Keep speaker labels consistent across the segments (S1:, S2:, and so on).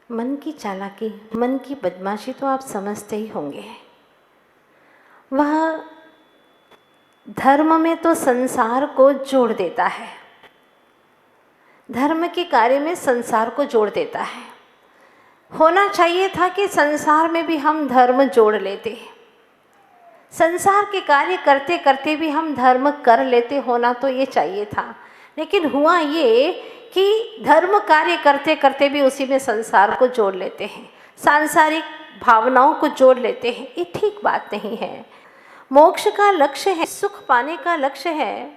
S1: मन की चालाकी, मन की बदमाशी तो आप समझते ही होंगे। वह धर्म में तो संसार को जोड़ देता है, धर्म के कार्य में संसार को जोड़ देता है। होना चाहिए था कि संसार में भी हम धर्म जोड़ लेते, संसार के कार्य करते करते भी हम धर्म कर लेते, होना तो ये चाहिए था। लेकिन हुआ ये कि धर्म कार्य करते करते भी उसी में संसार को जोड़ लेते हैं, सांसारिक भावनाओं को जोड़ लेते हैं। ये ठीक बात नहीं है। मोक्ष का लक्ष्य है, सुख पाने का लक्ष्य है,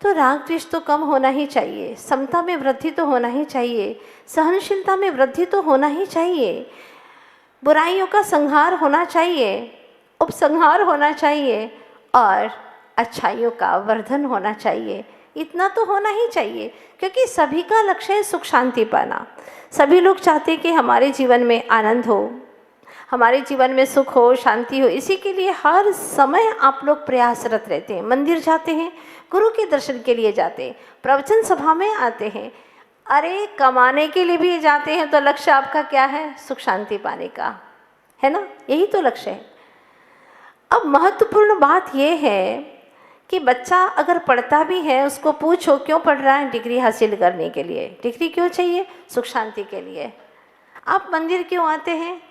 S1: तो राग द्वेष तो कम होना ही चाहिए, समता में वृद्धि तो होना ही चाहिए, सहनशीलता में वृद्धि तो होना ही चाहिए, बुराइयों का संहार होना चाहिए, उपसंहार होना चाहिए और अच्छाइयों का वर्धन होना चाहिए। इतना तो होना ही चाहिए, क्योंकि सभी का लक्ष्य है सुख शांति पाना। सभी लोग चाहते हैं कि हमारे जीवन में आनंद हो, हमारे जीवन में सुख हो, शांति हो। इसी के लिए हर समय आप लोग प्रयासरत रहते हैं। मंदिर जाते हैं, गुरु के दर्शन के लिए जाते हैं, प्रवचन सभा में आते हैं, अरे कमाने के लिए भी जाते हैं। तो लक्ष्य आपका क्या है? सुख शांति पाने का, है ना? यही तो लक्ष्य है। अब महत्वपूर्ण बात यह है कि बच्चा अगर पढ़ता भी है, उसको पूछो क्यों पढ़ रहा है? डिग्री हासिल करने के लिए। डिग्री क्यों चाहिए? सुख शांति के लिए। आप मंदिर क्यों आते हैं?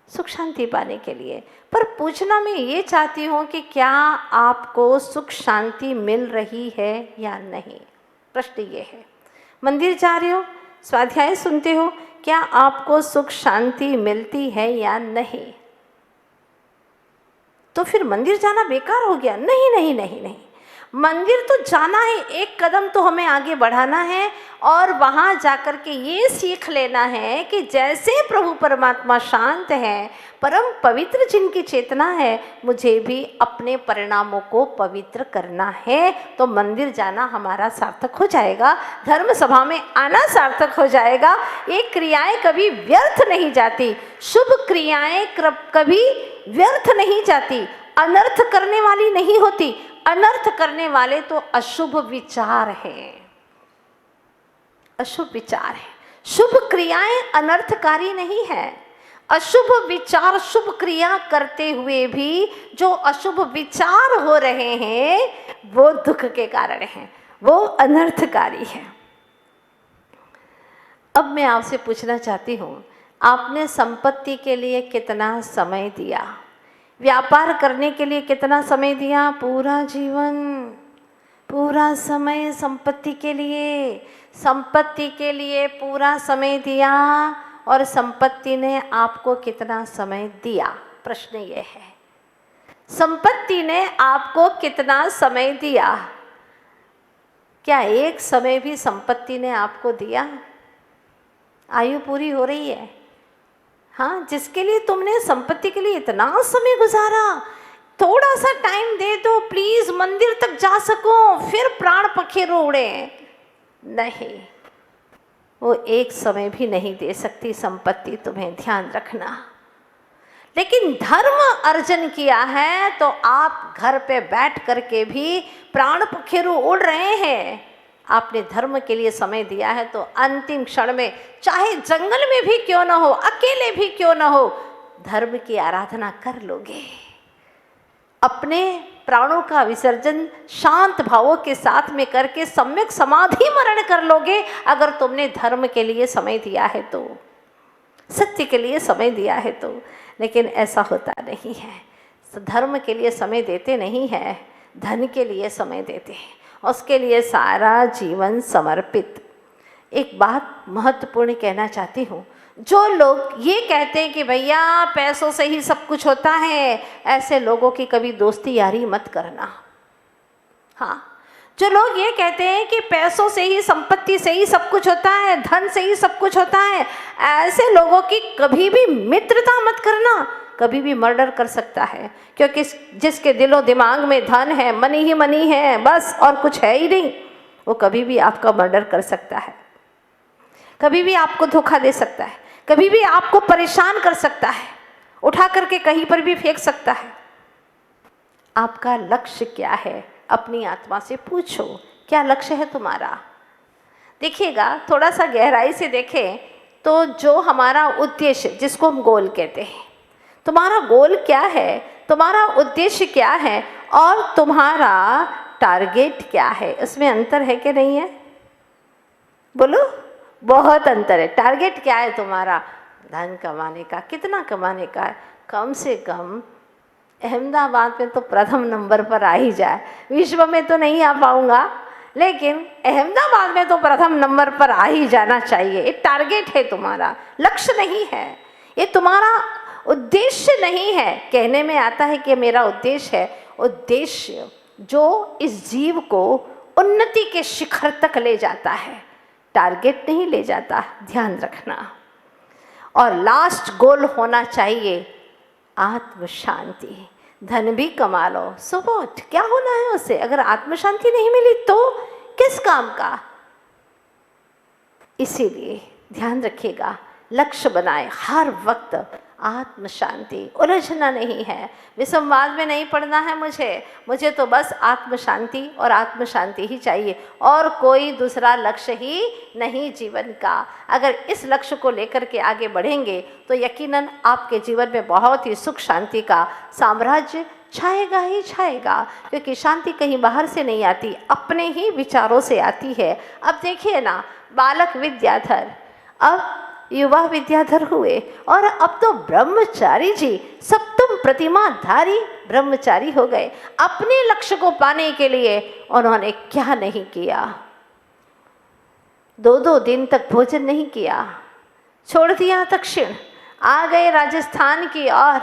S1: सुख शांति पाने के लिए। पर पूछना मैं ये चाहती हूँ कि क्या आपको सुख शांति मिल रही है या नहीं? प्रश्न ये है। मंदिर जा रहे हो, स्वाध्याय सुनते हो, क्या आपको सुख शांति मिलती है या नहीं? तो फिर मंदिर जाना बेकार हो गया? नहीं नहीं नहीं नहीं, मंदिर तो जाना है, एक कदम तो हमें आगे बढ़ाना है और वहाँ जाकर के ये सीख लेना है कि जैसे प्रभु परमात्मा शांत है, परम पवित्र जिनकी चेतना है, मुझे भी अपने परिणामों को पवित्र करना है। तो मंदिर जाना हमारा सार्थक हो जाएगा, धर्म सभा में आना सार्थक हो जाएगा। ये क्रियाएं कभी व्यर्थ नहीं जाती, शुभ क्रियाएं कभी व्यर्थ नहीं जाती, अनर्थ करने वाली नहीं होती। अनर्थ करने वाले तो अशुभ विचार है, अशुभ विचार है। शुभ क्रियाएं अनर्थकारी नहीं है। अशुभ विचार शुभ क्रिया करते हुए भी जो अशुभ विचार हो रहे हैं वो दुख के कारण हैं, वो अनर्थकारी है। अब मैं आपसे पूछना चाहती हूँ, आपने संपत्ति के लिए कितना समय दिया? व्यापार करने के लिए कितना समय दिया? पूरा जीवन, पूरा समय संपत्ति के लिए, संपत्ति के लिए पूरा समय दिया। और संपत्ति ने आपको कितना समय दिया? प्रश्न ये है, संपत्ति ने आपको कितना समय दिया? क्या एक समय भी संपत्ति ने आपको दिया? आयु पूरी हो रही है, हाँ, जिसके लिए तुमने संपत्ति के लिए इतना समय गुजारा, थोड़ा सा टाइम दे दो प्लीज, मंदिर तक जा सको, फिर प्राण पखेरु उड़े। नहीं, वो एक समय भी नहीं दे सकती संपत्ति, तुम्हें ध्यान रखना। लेकिन धर्म अर्जन किया है तो आप घर पे बैठ करके भी प्राण पखेरु उड़ रहे हैं। आपने धर्म के लिए समय दिया है तो अंतिम क्षण में, चाहे जंगल में भी क्यों ना हो, अकेले भी क्यों ना हो, धर्म की आराधना कर लोगे। अपने प्राणों का विसर्जन शांत भावों के साथ में करके सम्यक समाधि मरण कर लोगे, अगर तुमने धर्म के लिए समय दिया है तो, सत्य के लिए समय दिया है तो। लेकिन ऐसा होता नहीं है, धर्म के लिए समय देते नहीं है, धन के लिए समय देते हैं, उसके लिए सारा जीवन समर्पित। एक बात महत्वपूर्ण कहना चाहती हूँ, जो लोग ये कहते हैं कि भैया पैसों से ही सब कुछ होता है, ऐसे लोगों की कभी दोस्ती यारी मत करना। हाँ, जो लोग ये कहते हैं कि पैसों से ही, संपत्ति से ही सब कुछ होता है, धन से ही सब कुछ होता है, ऐसे लोगों की कभी भी मित्रता मत करना। कभी भी मर्डर कर सकता है, क्योंकि जिसके दिलो दिमाग में धन है, मनी ही मनी है बस, और कुछ है ही नहीं, वो कभी भी आपका मर्डर कर सकता है, कभी भी आपको धोखा दे सकता है, कभी भी आपको परेशान कर सकता है, उठा करके कहीं पर भी फेंक सकता है। आपका लक्ष्य क्या है? अपनी आत्मा से पूछो, क्या लक्ष्य है तुम्हारा? देखिएगा, थोड़ा सा गहराई से देखें, तो जो हमारा उद्देश्य, जिसको हम गोल कहते हैं, तुम्हारा गोल क्या है, तुम्हारा उद्देश्य क्या है और तुम्हारा टारगेट क्या है, उसमें अंतर है कि नहीं है? बोलो, बहुत अंतर है। टारगेट क्या है तुम्हारा? धन कमाने का। कितना कमाने का है? कम से कम अहमदाबाद में तो प्रथम नंबर पर आ ही जाए। विश्व में तो नहीं आ पाऊंगा, लेकिन अहमदाबाद में तो प्रथम नंबर पर आ ही जाना चाहिए। ये टारगेट है तुम्हारा, लक्ष्य नहीं है। ये तुम्हारा उद्देश्य नहीं है। कहने में आता है कि मेरा उद्देश्य है। उद्देश्य जो इस जीव को उन्नति के शिखर तक ले जाता है, टारगेट नहीं ले जाता, ध्यान रखना। और लास्ट गोल होना चाहिए आत्म शांति। धन भी कमा लो, सो व्हाट, क्या होना है उससे? अगर आत्म शांति नहीं मिली तो किस काम का? इसीलिए ध्यान रखिएगा, लक्ष्य बनाए हर वक्त आत्म शांति। उलझना नहीं है, विसंवाद में नहीं पड़ना है मुझे तो बस आत्म शांति और आत्म शांति ही चाहिए, और कोई दूसरा लक्ष्य ही नहीं जीवन का। अगर इस लक्ष्य को लेकर के आगे बढ़ेंगे तो यकीनन आपके जीवन में बहुत ही सुख शांति का साम्राज्य छाएगा ही छाएगा, क्योंकि शांति कहीं बाहर से नहीं आती, अपने ही विचारों से आती है। अब देखिए ना, बालक विद्याधर अब युवा विद्याधर हुए, और अब तो ब्रह्मचारी जी सप्तम प्रतिमाधारी ब्रह्मचारी हो गए। अपने लक्ष्य को पाने के लिए उन्होंने क्या नहीं किया? 2-2 दिन तक भोजन नहीं किया, छोड़ दिया दक्षिण, आ गए राजस्थान की ओर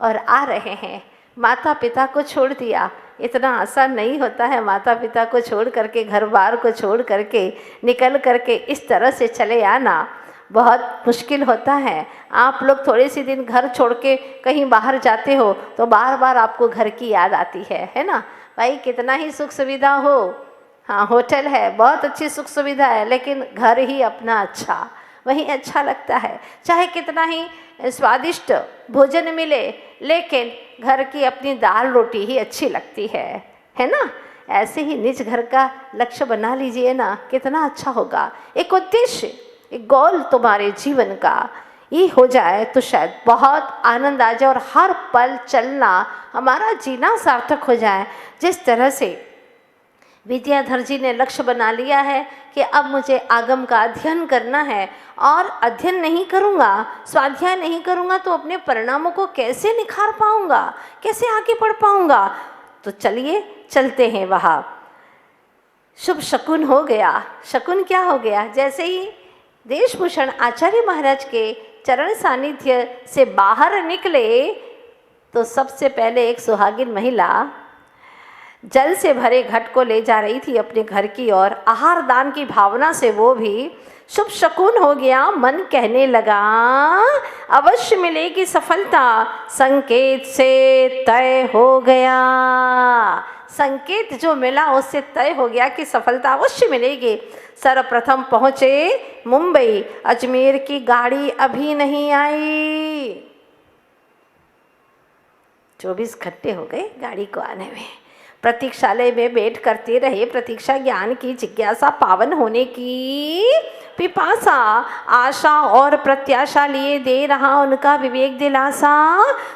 S1: और आ रहे हैं। माता पिता को छोड़ दिया। इतना आसान नहीं होता है माता पिता को छोड़ करके, घर बार को छोड़ करके, निकल करके इस तरह से चले आना बहुत मुश्किल होता है। आप लोग थोड़े से दिन घर छोड़ के कहीं बाहर जाते हो तो बार बार आपको घर की याद आती है ना? भाई कितना ही सुख सुविधा हो, हाँ होटल है, बहुत अच्छी सुख सुविधा है, लेकिन घर ही अपना अच्छा, वही अच्छा लगता है। चाहे कितना ही स्वादिष्ट भोजन मिले, लेकिन घर की अपनी दाल रोटी ही अच्छी लगती है ना? ऐसे ही निज घर का लक्ष्य बना लीजिए ना, कितना अच्छा होगा। एक उद्देश्य, एक गोल तुम्हारे जीवन का ये हो जाए तो शायद बहुत आनंद आ जाए और हर पल चलना, हमारा जीना सार्थक हो जाए। जिस तरह से विद्याधर जी ने लक्ष्य बना लिया है कि अब मुझे आगम का अध्ययन करना है, और अध्ययन नहीं करूँगा, स्वाध्याय नहीं करूँगा तो अपने परिणामों को कैसे निखार पाऊँगा, कैसे आगे बढ़ पाऊँगा? तो चलिए चलते हैं वहाँ। शुभ शकुन हो गया। शकुन क्या हो गया? जैसे ही देशभूषण आचार्य महाराज के चरण सानिध्य से बाहर निकले तो सबसे पहले एक सुहागिन महिला जल से भरे घट को ले जा रही थी अपने घर की ओर। आहार दान की भावना से वो भी शुभ शकुन हो गया। मन कहने लगा अवश्य मिलेगी सफलता, संकेत से तय हो गया। संकेत जो मिला उससे तय हो गया कि सफलता अवश्य मिलेगी। सर्वप्रथम पहुँचे मुंबई। अजमेर की गाड़ी अभी नहीं आई। 24 घंटे हो गए गाड़ी को आने में। प्रतीक्षालय में बैठ करते रहे। प्रतीक्षा ज्ञान की जिज्ञासा, पावन होने की पिपासा, आशा और प्रत्याशा लिए दे रहा उनका विवेक दिलासा।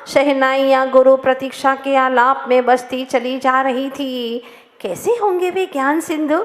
S1: शहनाइयाँ गुरु प्रतीक्षा के आलाप में बसती चली जा रही थी। कैसे होंगे वे ज्ञान सिंधु?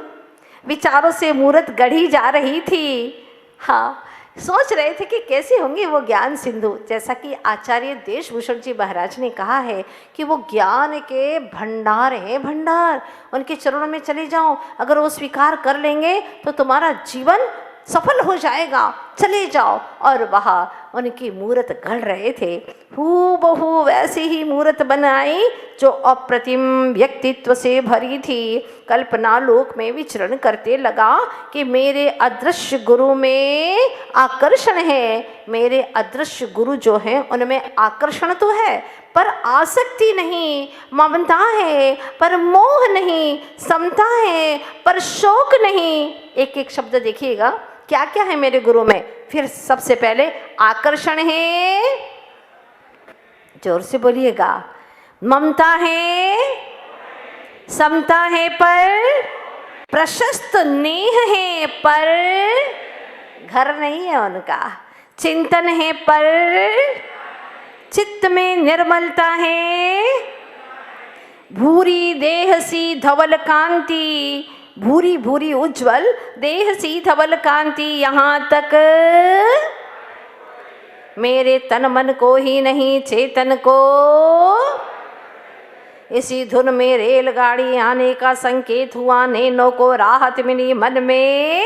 S1: विचारों से मूर्त गढ़ी जा रही थी। हाँ, सोच रहे थे कि कैसे होंगे वो ज्ञान सिंधु। जैसा कि आचार्य देशभूषण जी महाराज ने कहा है कि वो ज्ञान के भंडार हैं, भंडार। उनके चरणों में चले जाओ, अगर वो स्वीकार कर लेंगे तो तुम्हारा जीवन सफल हो जाएगा। चले जाओ। और वहाँ उनकी मूर्त गढ़ रहे थे। हूबहू वैसी ही मूर्त बनाई जो अप्रतिम व्यक्तित्व से भरी थी। कल्पना लोक में विचरण करते लगा कि मेरे अदृश्य गुरु में आकर्षण है। मेरे अदृश्य गुरु जो हैं उनमें आकर्षण तो है पर आसक्ति नहीं, ममता है पर मोह नहीं, समता है पर शोक नहीं। एक एक शब्द देखिएगा, क्या क्या है मेरे गुरु में। फिर सबसे पहले आकर्षण है, जोर से बोलिएगा। ममता है, समता है पर प्रशस्त नेह है पर घर नहीं है उनका, चिंतन है पर चित्त में निर्मलता है। भूरी देह सी धवल कांति, भूरी भूरी उज्जवल देह सी धवल कांति, यहाँ तक मेरे तन मन को ही नहीं चेतन को, इसी धुन में रेलगाड़ी आने का संकेत हुआ, नैनों को राहत मिली मन में।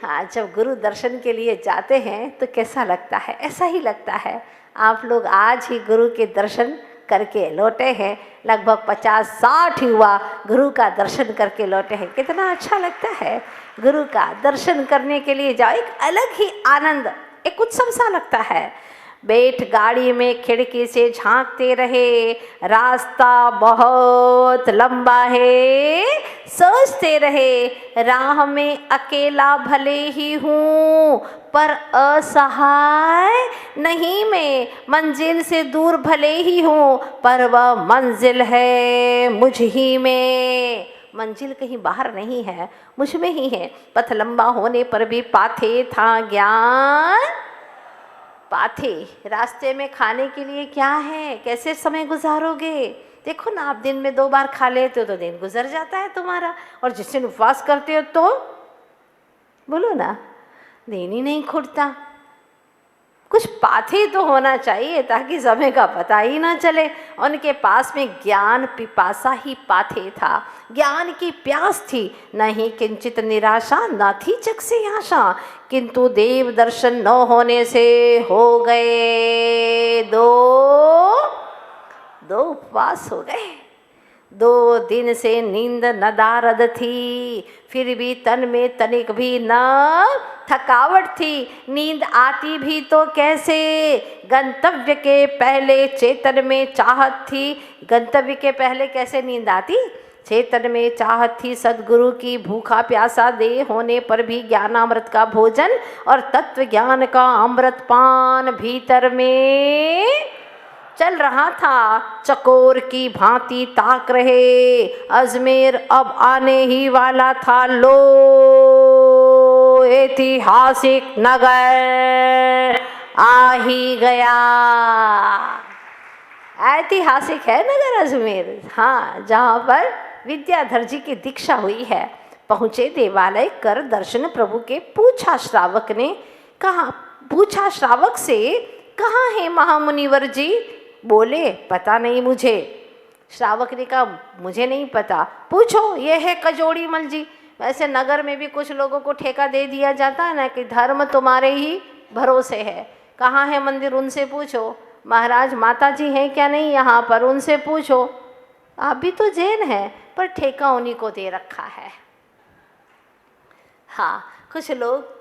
S1: हाँ, जब गुरु दर्शन के लिए जाते हैं तो कैसा लगता है? ऐसा ही लगता है। आप लोग आज ही गुरु के दर्शन करके लौटे हैं, लगभग 50-60 युवा गुरु का दर्शन करके लौटे हैं। कितना अच्छा लगता है गुरु का दर्शन करने के लिए जाओ, एक अलग ही आनंद, एक उत्सव सा लगता है। बैठ गाड़ी में खिड़की से झांकते रहे, रास्ता बहुत लंबा है, सोचते रहे राह में अकेला भले ही हूँ पर असहाय नहीं मैं, मंजिल से दूर भले ही हूँ पर वह मंजिल है मुझ ही में। मंजिल कहीं बाहर नहीं है, मुझ में ही है। पथ लंबा होने पर भी पाथे था ज्ञान, पाथे रास्ते में खाने के लिए क्या है, कैसे समय गुजारोगे? देखो ना, आप दिन में 2 बार खा लेते हो तो दिन गुजर जाता है तुम्हारा, और जिस दिन उपवास करते हो तो बोलो ना, दिन ही नहीं खुटता। कुछ पाथे तो होना चाहिए ताकि समय का पता ही ना चले। उनके पास में ज्ञान पिपासा ही पाथे था, ज्ञान की प्यास थी, नहीं किंचित निराशा, न थी जग से आशा। किंतु देव दर्शन न होने से हो गए दो उपवास हो गए। 2 दिन से नींद नदारद थी, फिर भी तन में तनिक भी न थकावट थी। नींद आती भी तो कैसे, गंतव्य के पहले चेतन में चाहत थी। गंतव्य के पहले कैसे नींद आती? चेतन में चाहत थी सद्गुरु की, भूखा प्यासा दे होने पर भी ज्ञानामृत का भोजन और तत्व ज्ञान का अमृत पान भीतर में चल रहा था। चकोर की भांति ताक रहे, अजमेर अब आने ही वाला था। लो ऐतिहासिक नगर आ ही गया। ऐतिहासिक है नगर अजमेर, हाँ, जहाँ पर विद्याधर जी की दीक्षा हुई है। पहुँचे देवालय कर दर्शन प्रभु के, पूछा श्रावक ने, कहा, पूछा श्रावक से, कहाँ है महामुनिवर जी? बोले, पता नहीं मुझे। श्रावक ने कहा, मुझे नहीं पता, पूछो, ये है कजोड़ी मल जी। वैसे नगर में भी कुछ लोगों को ठेका दे दिया जाता है ना कि धर्म तुम्हारे ही भरोसे है, कहाँ है मंदिर उनसे पूछो। महाराज माता जी हैं क्या नहीं यहाँ पर, उनसे पूछो। आप भी तो जैन हैं पर ठेका उन्हीं को दे रखा है। हाँ, कुछ लोग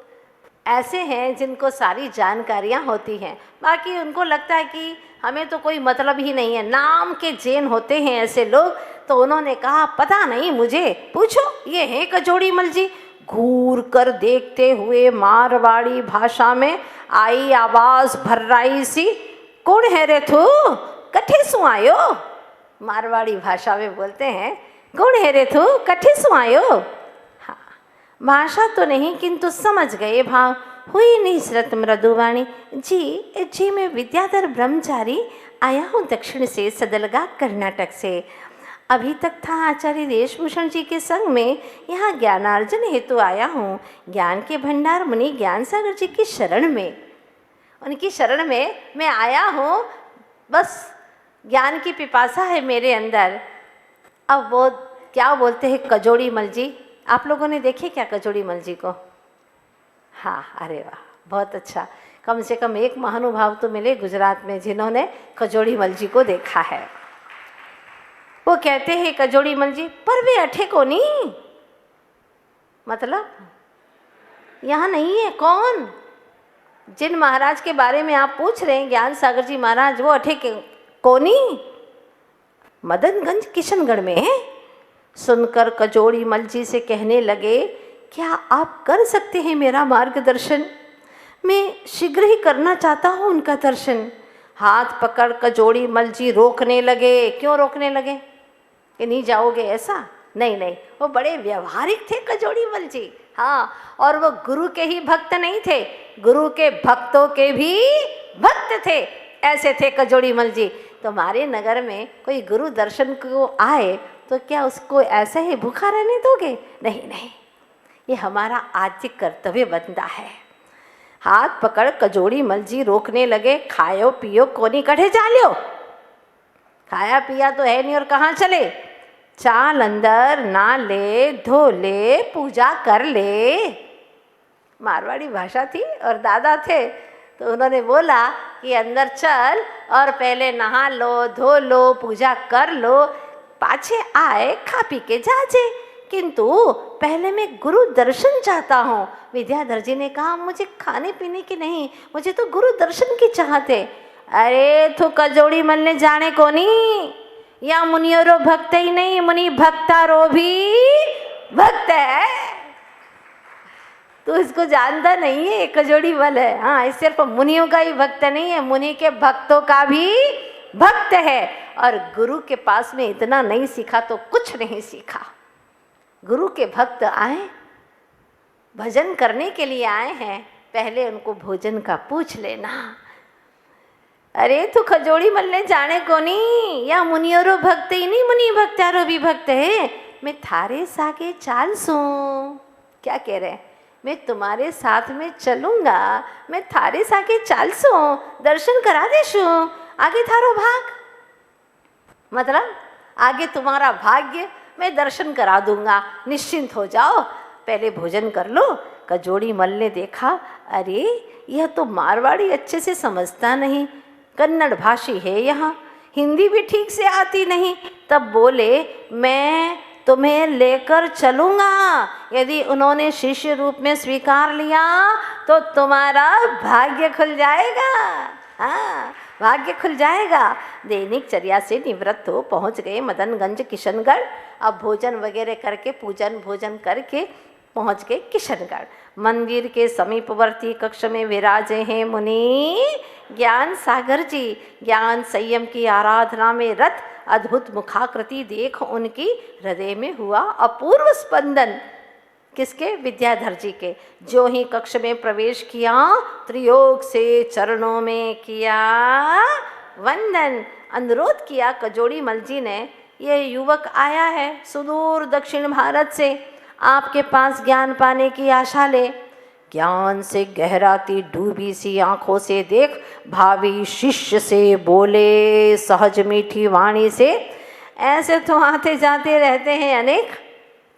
S1: ऐसे हैं जिनको सारी जानकारियाँ होती हैं, बाकी उनको लगता है कि हमें तो कोई मतलब ही नहीं है। नाम के जैन होते हैं ऐसे लोग। तो उन्होंने कहा, पता नहीं मुझे, पूछो, ये है कजोड़ी मल जी। घूर कर देखते हुए मारवाड़ी भाषा में आई आवाज़ भर्राई सी, कौन है रे तू, कठे सु आयो? मारवाड़ी भाषा में बोलते हैं, कौन है रे तू, कठे सु आयो? हाँ, भाषा तो नहीं किंतु समझ गए भाव। हुई निसरत मृदुवाणी, जी मैं विद्याधर ब्रह्मचारी आया हूँ दक्षिण से, सदलगा कर्नाटक से। अभी तक था आचार्य देशभूषण जी के संग में, यहाँ ज्ञानार्जन हेतु आया हूँ। ज्ञान के भंडार मुनि ज्ञान सागर जी की शरण में, उनकी शरण में मैं आया हूँ। बस ज्ञान की पिपासा है मेरे अंदर। अब वो क्या बोलते हैं कजोड़ी मल जी, आप लोगों ने देखे क्या कजोड़ी मल जी को? हाँ, अरे वाह, बहुत अच्छा। कम से कम एक महानुभाव तो मिले गुजरात में जिन्होंने कजोड़ी मल जी को देखा है। वो कहते हैं कजोड़ी मल जी, पर वे अठे को नहीं, मतलब यहाँ नहीं है। कौन? जिन महाराज के बारे में आप पूछ रहे हैं, ज्ञान सागर जी महाराज, वो अठे के कोनी मदनगंज किशनगढ़ में है। सुनकर कजोड़ी मल जी से कहने लगे, क्या आप कर सकते हैं मेरा मार्गदर्शन? मैं शीघ्र ही करना चाहता हूँ उनका दर्शन। हाथ पकड़ कजोड़ी मल जी रोकने लगे। क्यों रोकने लगे? कि नहीं जाओगे ऐसा? नहीं, वो बड़े व्यवहारिक थे कजोड़ी मल जी, हाँ, और वो गुरु के ही भक्त नहीं थे, गुरु के भक्तों के भी भक्त थे। ऐसे थे कजोड़ी मल जी। तुम्हारे नगर में कोई गुरु दर्शन को आए तो क्या उसको ऐसे ही भूखा रहने दोगे? नहीं नहीं, ये हमारा आद्य कर्तव्य बनता है। हाथ पकड़ कजोड़ी मल जी रोकने लगे, खायो पियो कोनी कठे चाल्यो। खाया पिया तो है नहीं और कहाँ चले? चाल अंदर, ना ले, धो ले, पूजा कर ले। मारवाड़ी भाषा थी और दादा थे तो उन्होंने बोला कि अंदर चल और पहले नहा लो, धो लो, पूजा कर लो, पाछे आए खा पी के जाजे, किंतु पहले मैं गुरु दर्शन चाहता हूँ। विद्याधर जी ने कहा मुझे खाने पीने की नहीं, मुझे तो गुरु दर्शन की चाहत है। अरे तू कजोड़ी मलने जाने को नहीं, या मुनियोरो भक्त ही नहीं, मुनि भक्तारो भी भक्त है। तू इसको जानता नहीं है, कजोड़ी मल है। हाँ, इस सिर्फ मुनियों का ही भक्त नहीं है, मुनि के भक्तों का भी भक्त है। और गुरु के पास में इतना नहीं सीखा तो कुछ नहीं सीखा। गुरु के भक्त आए, भजन करने के लिए आए हैं, पहले उनको भोजन का पूछ लेना। अरे तू खजोड़ी मलने जाने को नहीं, या मुनियोरो भक्त ही नहीं, मुनि भक्तारो भी भक्त है। मैं थारे सागे चाल सू। क्या कह रहे हैं? मैं तुम्हारे साथ में चलूंगा, मैं थारे सागे चाल सू, दर्शन करा देशू, आगे थारो भाग, मतलब आगे तुम्हारा भाग्य, मैं दर्शन करा दूंगा, निश्चिंत हो जाओ, पहले भोजन कर लो। कजोड़ी मल ने देखा, अरे यह तो मारवाड़ी अच्छे से समझता नहीं, कन्नड़ भाषी है, यहाँ हिंदी भी ठीक से आती नहीं। तब बोले मैं तुम्हें लेकर चलूँगा, यदि उन्होंने शिष्य रूप में स्वीकार लिया तो तुम्हारा भाग्य खुल जाएगा। हाँ, भाग्य खुल जाएगा। दैनिक चर्या से निवृत्त हो पहुँच गए मदनगंज किशनगढ़। अब भोजन वगैरह करके, पूजन भोजन करके पहुँच गए किशनगढ़। मंदिर के समीपवर्ती कक्ष में विराजे हैं मुनि ज्ञान सागर जी। ज्ञान संयम की आराधना में रत अद्भुत मुखाकृति देख उनकी हृदय में हुआ अपूर्व स्पंदन। किसके? विद्याधर जी के। जो ही कक्ष में प्रवेश किया, त्रियोग से चरणों में किया वंदन। अनुरोध किया कजोड़ी मल जी ने, ये युवक आया है सुदूर दक्षिण भारत से, आपके पास ज्ञान पाने की आशा ले। ज्ञान से गहराती डूबी सी आंखों से देख भावी शिष्य से बोले सहज मीठी वाणी से। ऐसे तो आते जाते रहते हैं अनेक,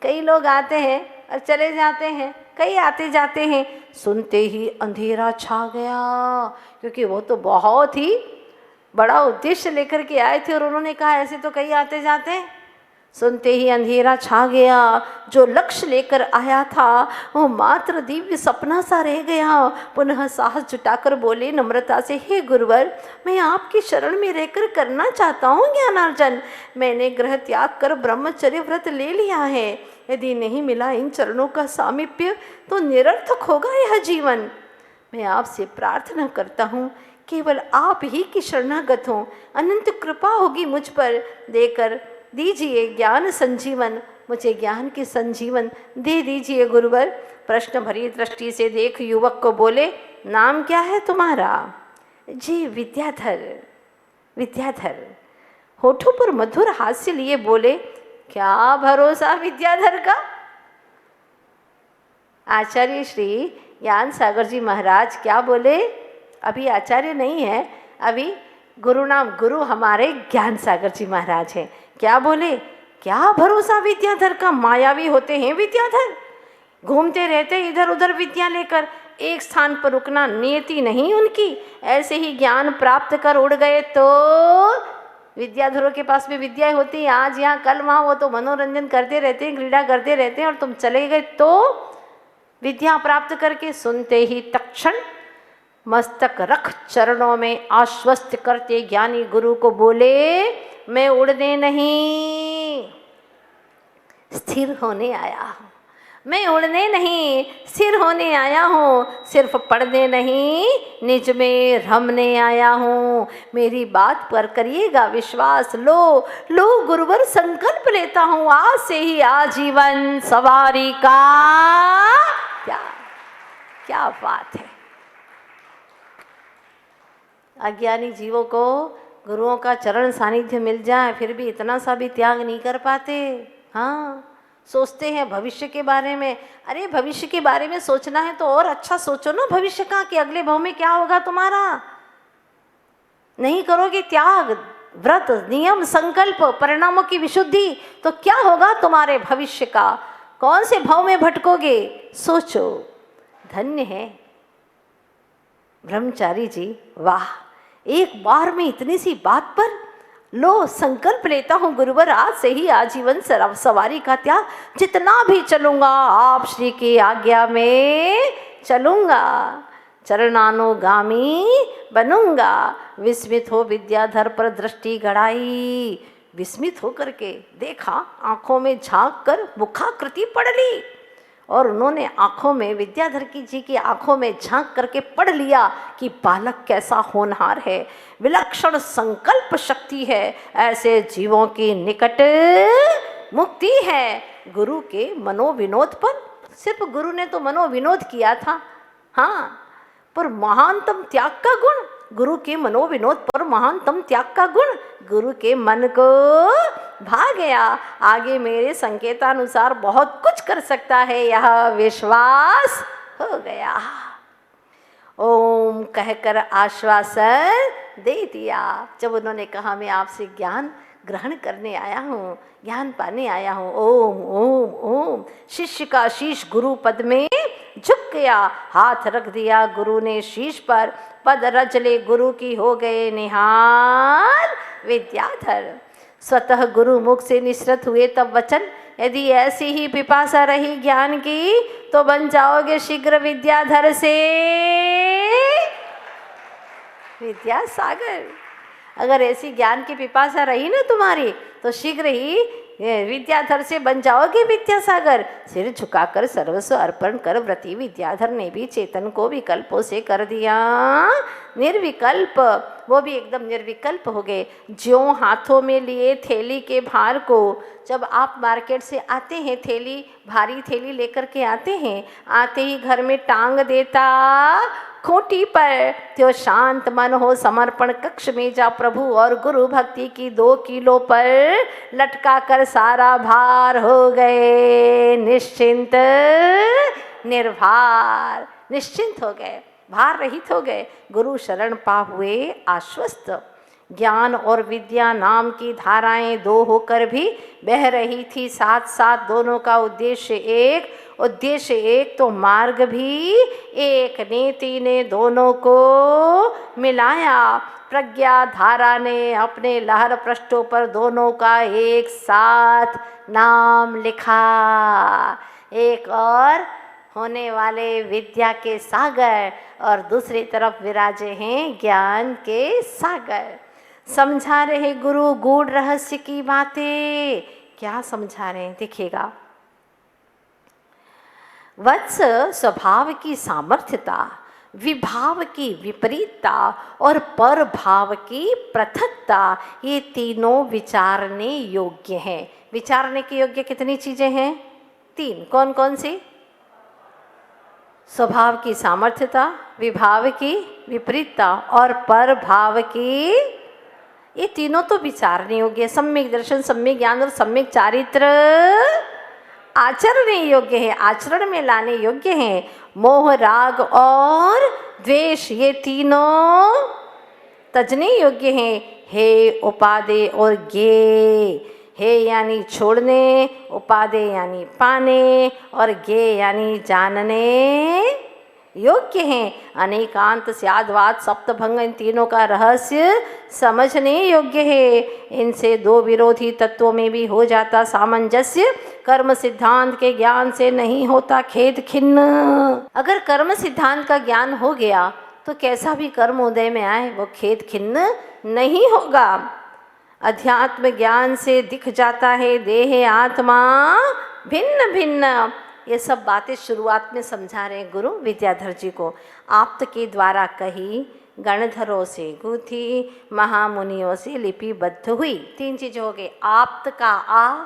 S1: कई लोग आते हैं और चले जाते हैं, कई आते जाते हैं। सुनते ही अंधेरा छा गया, क्योंकि वो तो बहुत ही बड़ा उद्देश्य लेकर के आए थे और उन्होंने कहा ऐसे तो कई आते जाते हैं। सुनते ही अंधेरा छा गया। जो लक्ष्य लेकर आया था वो मात्र दिव्य सपना सा रह गया। पुनः साहस जुटाकर बोले नम्रता से, हे गुरुवर, मैं आपकी शरण में रहकर करना चाहता हूँ ज्ञानार्जन। मैंने गृह त्याग कर ब्रह्मचर्य व्रत ले लिया है। यदि नहीं मिला इन चरणों का सामीप्य तो निरर्थक होगा यह जीवन। मैं आपसे प्रार्थना करता हूँ, केवल आप ही की शरणागत हूँ। अनंत कृपा होगी मुझ पर, देकर दीजिए ज्ञान संजीवन, मुझे ज्ञान की संजीवन दे दीजिए गुरुवर। प्रश्न भरी दृष्टि से देख युवक को बोले, नाम क्या है तुम्हारा? जी विद्याधर। विद्याधर होठों पर मधुर हास्य लिए बोले, क्या भरोसा विद्याधर का? आचार्य श्री ज्ञान सागर जी महाराज क्या बोले? अभी आचार्य नहीं है, अभी गुरु नाम गुरु हमारे ज्ञान सागर जी महाराज हैं। क्या बोले? क्या भरोसा विद्याधर का? मायावी होते हैं विद्याधर, घूमते रहते इधर उधर विद्या लेकर, एक स्थान पर रुकना नियति नहीं उनकी। ऐसे ही ज्ञान प्राप्त कर उड़ गए तो विद्याधरों के पास में विद्या होती है, आज यहाँ कल वहाँ, वो तो मनोरंजन करते रहते हैं, क्रीड़ा करते रहते हैं, और तुम चले गए तो विद्या प्राप्त करके। सुनते ही तत्क्षण मस्तक रख चरणों में आश्वस्त करते ज्ञानी गुरु को बोले, मैं उड़ने नहीं, स्थिर होने आया हूँ। मैं उड़ने नहीं स्थिर होने आया हूँ, सिर्फ पढ़ने नहीं निज में रमने आया हूँ। मेरी बात पर करिएगा विश्वास, लो लो गुरुवर संकल्प लेता हूँ आज से ही आजीवन सवारी का। क्या क्या बात है। अज्ञानी जीवों को गुरुओं का चरण सानिध्य मिल जाए फिर भी इतना सा भी त्याग नहीं कर पाते। हाँ, सोचते हैं भविष्य के बारे में। अरे भविष्य के बारे में सोचना है तो और अच्छा सोचो ना भविष्य का, कि अगले भव में क्या होगा तुम्हारा। नहीं करोगे त्याग, व्रत, नियम, संकल्प, परिणामों की विशुद्धि, तो क्या होगा तुम्हारे भविष्य का, कौन से भव में भटकोगे। सोचो। धन्य है ब्रह्मचारी जी, वाह। एक बार में इतनी सी बात पर लो संकल्प लेता हूँ गुरुवर आज से ही आजीवन सवारी का त्याग, जितना भी चलूँगा आप श्री की आज्ञा में चलूँगा, चरणानुगामी बनूंगा। विस्मित हो विद्याधर पर दृष्टि गड़ाई, विस्मित हो करके देखा, आंखों में झांक कर मुखाकृति पढ़ ली, और उन्होंने आंखों में, विद्याधर की जी की आंखों में झांक करके पढ़ लिया कि बालक कैसा होनहार है, विलक्षण संकल्प शक्ति है, ऐसे जीवों की निकट मुक्ति है। गुरु के मनोविनोद पर, सिर्फ गुरु ने तो मनोविनोद किया था, हाँ, पर महानतम त्याग का गुण, गुरु के मनोविनोद पर महानतम त्याग का गुण गुरु के मन को भा गया। आगे मेरे संकेतानुसार बहुत कुछ कर सकता है यह विश्वास हो गया। ओम कहकर आश्वासन दे दिया। जब उन्होंने कहा मैं आपसे ज्ञान ग्रहण करने आया हूँ, ज्ञान पाने आया हूँ, ओम ओम ओम, शिष्य का शीश गुरु पद में झुक गया, हाथ रख दिया गुरु ने शीश पर, पद रज ले गुरु की हो गए निहाल विद्याधर। स्वतः गुरु मुख से निसृत हुए तब वचन, यदि ऐसी ही पिपासा रही ज्ञान की तो बन जाओगे शीघ्र विद्याधर से विद्यासागर। अगर ऐसी ज्ञान की पिपासा रही ना तुम्हारी तो शीघ्र ही विद्याधर से बन जाओगे विद्यासागर। सिर झुकाकर सर्वस्व अर्पण कर व्रती विद्याधर ने भी चेतन को विकल्पों से कर दिया निर्विकल्प, वो भी एकदम निर्विकल्प हो गए। ज्यों हाथों में लिए थैली के भार को, जब आप मार्केट से आते हैं थैली, भारी थैली लेकर के आते हैं, आते ही घर में टांग देता खूंटी पर, त्यो शांत मन हो समर्पण कक्ष में जा प्रभु और गुरु भक्ति की 2 किलो पर लटका कर सारा भार हो गए निश्चिंत निर्भार, निश्चिंत हो गए, भार रहित हो गए, गुरु शरण पा हुए आश्वस्त। ज्ञान और विद्या नाम की धाराएं 2 होकर भी बह रही थी साथ साथ, दोनों का उद्देश्य एक तो मार्ग भी एक, नीति ने दोनों को मिलाया, प्रज्ञा धारा ने अपने लहर पृष्ठों पर दोनों का एक साथ नाम लिखा। एक और होने वाले विद्या के सागर और दूसरी तरफ विराजे हैं ज्ञान के सागर। समझा रहे गुरु गूढ़ रहस्य की बातें। क्या समझा रहे हैं देखिएगा। वत्स स्वभाव की सामर्थ्यता, विभाव की विपरीतता और पर भाव की पृथकता, ये तीनों विचारने योग्य हैं। विचारने के योग्य कितनी चीजें हैं? 3। कौन कौन सी? स्वभाव की सामर्थ्यता, विभाव की विपरीतता और पर भाव की, ये तीनों तो विचारने योग्य। सम्यक दर्शन, सम्यक ज्ञान और सम्यक चारित्र आचरणे योग्य है, आचरण में लाने योग्य हैं। मोह, राग और द्वेष, ये तीनों तजने योग्य हैं। हे उपादेय और ज्ञेय, हे यानी छोड़ने, उपादेय यानी पाने और ज्ञेय यानी जानने योग्य हैं। अनेकांत स्याद्वाद सप्तभंग, इन तीनों का रहस्य समझने योग्य है। इनसे 2 विरोधी तत्वों में भी हो जाता सामंजस्य। कर्म सिद्धांत के ज्ञान से नहीं होता खेद खिन्न। अगर कर्म सिद्धांत का ज्ञान हो गया तो कैसा भी कर्म उदय में आए वो खेद खिन्न नहीं होगा। अध्यात्म ज्ञान से दिख जाता है देह आत्मा भिन्न भिन्न। ये सब बातें शुरुआत में समझा रहे हैं गुरु विद्याधर जी को। आप्त के द्वारा कही, गणधरों से गूंथी, महामुनियों से लिपिबद्ध हुई। 3 चीज़ हो गई, आप्त का आ,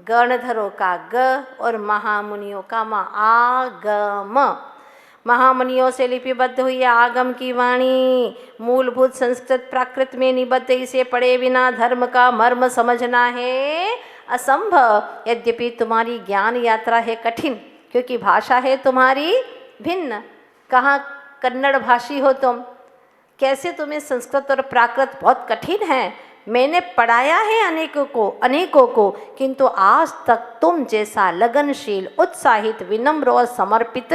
S1: गणधरों का ग और महामुनियों का म, आगम। महामुनियों से लिपिबद्ध हुई आगम की वाणी, मूलभूत संस्कृत प्राकृत में निबद्ध, इसे पढ़े बिना धर्म का मर्म समझना है असंभव। यद्यपि तुम्हारी ज्ञान यात्रा है कठिन, क्योंकि भाषा है तुम्हारी भिन्न। कहाँ कन्नड़ भाषी हो तुम, कैसे तुम्हें संस्कृत और प्राकृत बहुत कठिन है। मैंने पढ़ाया है अनेकों को, किंतु आज तक तुम जैसा लगनशील, उत्साहित, विनम्र और समर्पित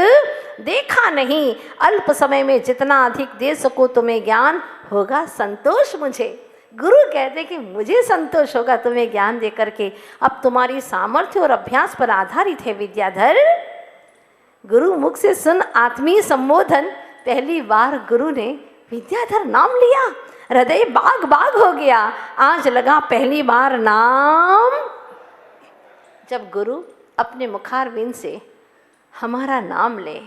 S1: देखा नहीं। अल्प समय में जितना अधिक दे सको तुम्हें ज्ञान, होगा संतोष मुझे। गुरु कहते कि मुझे संतोष होगा तुम्हें ज्ञान दे करके। अब तुम्हारी सामर्थ्य और अभ्यास पर आधारित है विद्याधर। गुरु मुख से सुन आत्मीय संबोधन। पहली बार गुरु ने विद्याधर नाम लिया, हृदय बाग बाग हो गया। आज लगा पहली बार नाम। जब गुरु अपने मुखारविंद से हमारा नाम ले,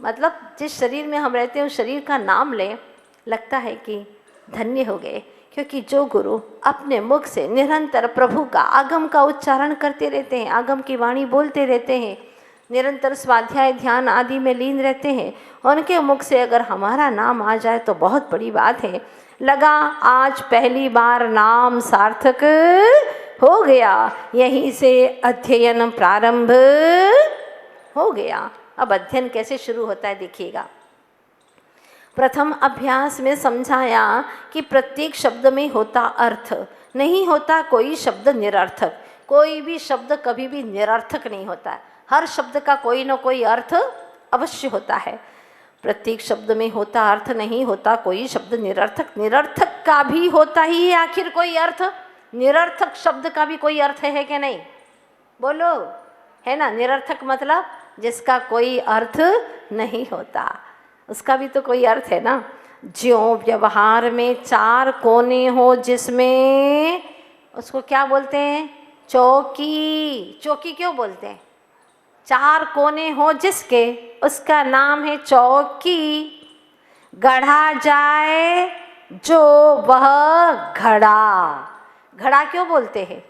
S1: मतलब जिस शरीर में हम रहते हैं उस शरीर का नाम ले, लगता है कि धन्य हो गए। क्योंकि जो गुरु अपने मुख से निरंतर प्रभु का, आगम का उच्चारण करते रहते हैं, आगम की वाणी बोलते रहते हैं, निरंतर स्वाध्याय ध्यान आदि में लीन रहते हैं, उनके मुख से अगर हमारा नाम आ जाए तो बहुत बड़ी बात है। लगा आज पहली बार नाम सार्थक हो गया, यहीं से अध्ययन प्रारंभ हो गया। अब अध्ययन कैसे शुरू होता है देखिएगा। प्रथम अभ्यास में समझाया कि प्रत्येक शब्द में होता अर्थ, नहीं होता कोई शब्द निरर्थक। कोई भी शब्द कभी भी निरर्थक नहीं होता, हर शब्द का कोई न कोई अर्थ अवश्य होता है। प्रत्येक शब्द में होता अर्थ, नहीं होता कोई शब्द निरर्थक। निरर्थक का भी होता ही है आखिर कोई अर्थ, निरर्थक शब्द का भी कोई अर्थ है कि नहीं, बोलो, है ना। निरर्थक मतलब जिसका कोई अर्थ नहीं होता, उसका भी तो कोई अर्थ है ना। ज्यों व्यवहार में 4 कोने हो जिसमें, उसको क्या बोलते हैं, चौकी। चौकी क्यों बोलते हैं, 4 कोने हो जिसके, उसका नाम है चौकी। गढ़ा जाए जो वह घड़ा। घड़ा क्यों बोलते हैं,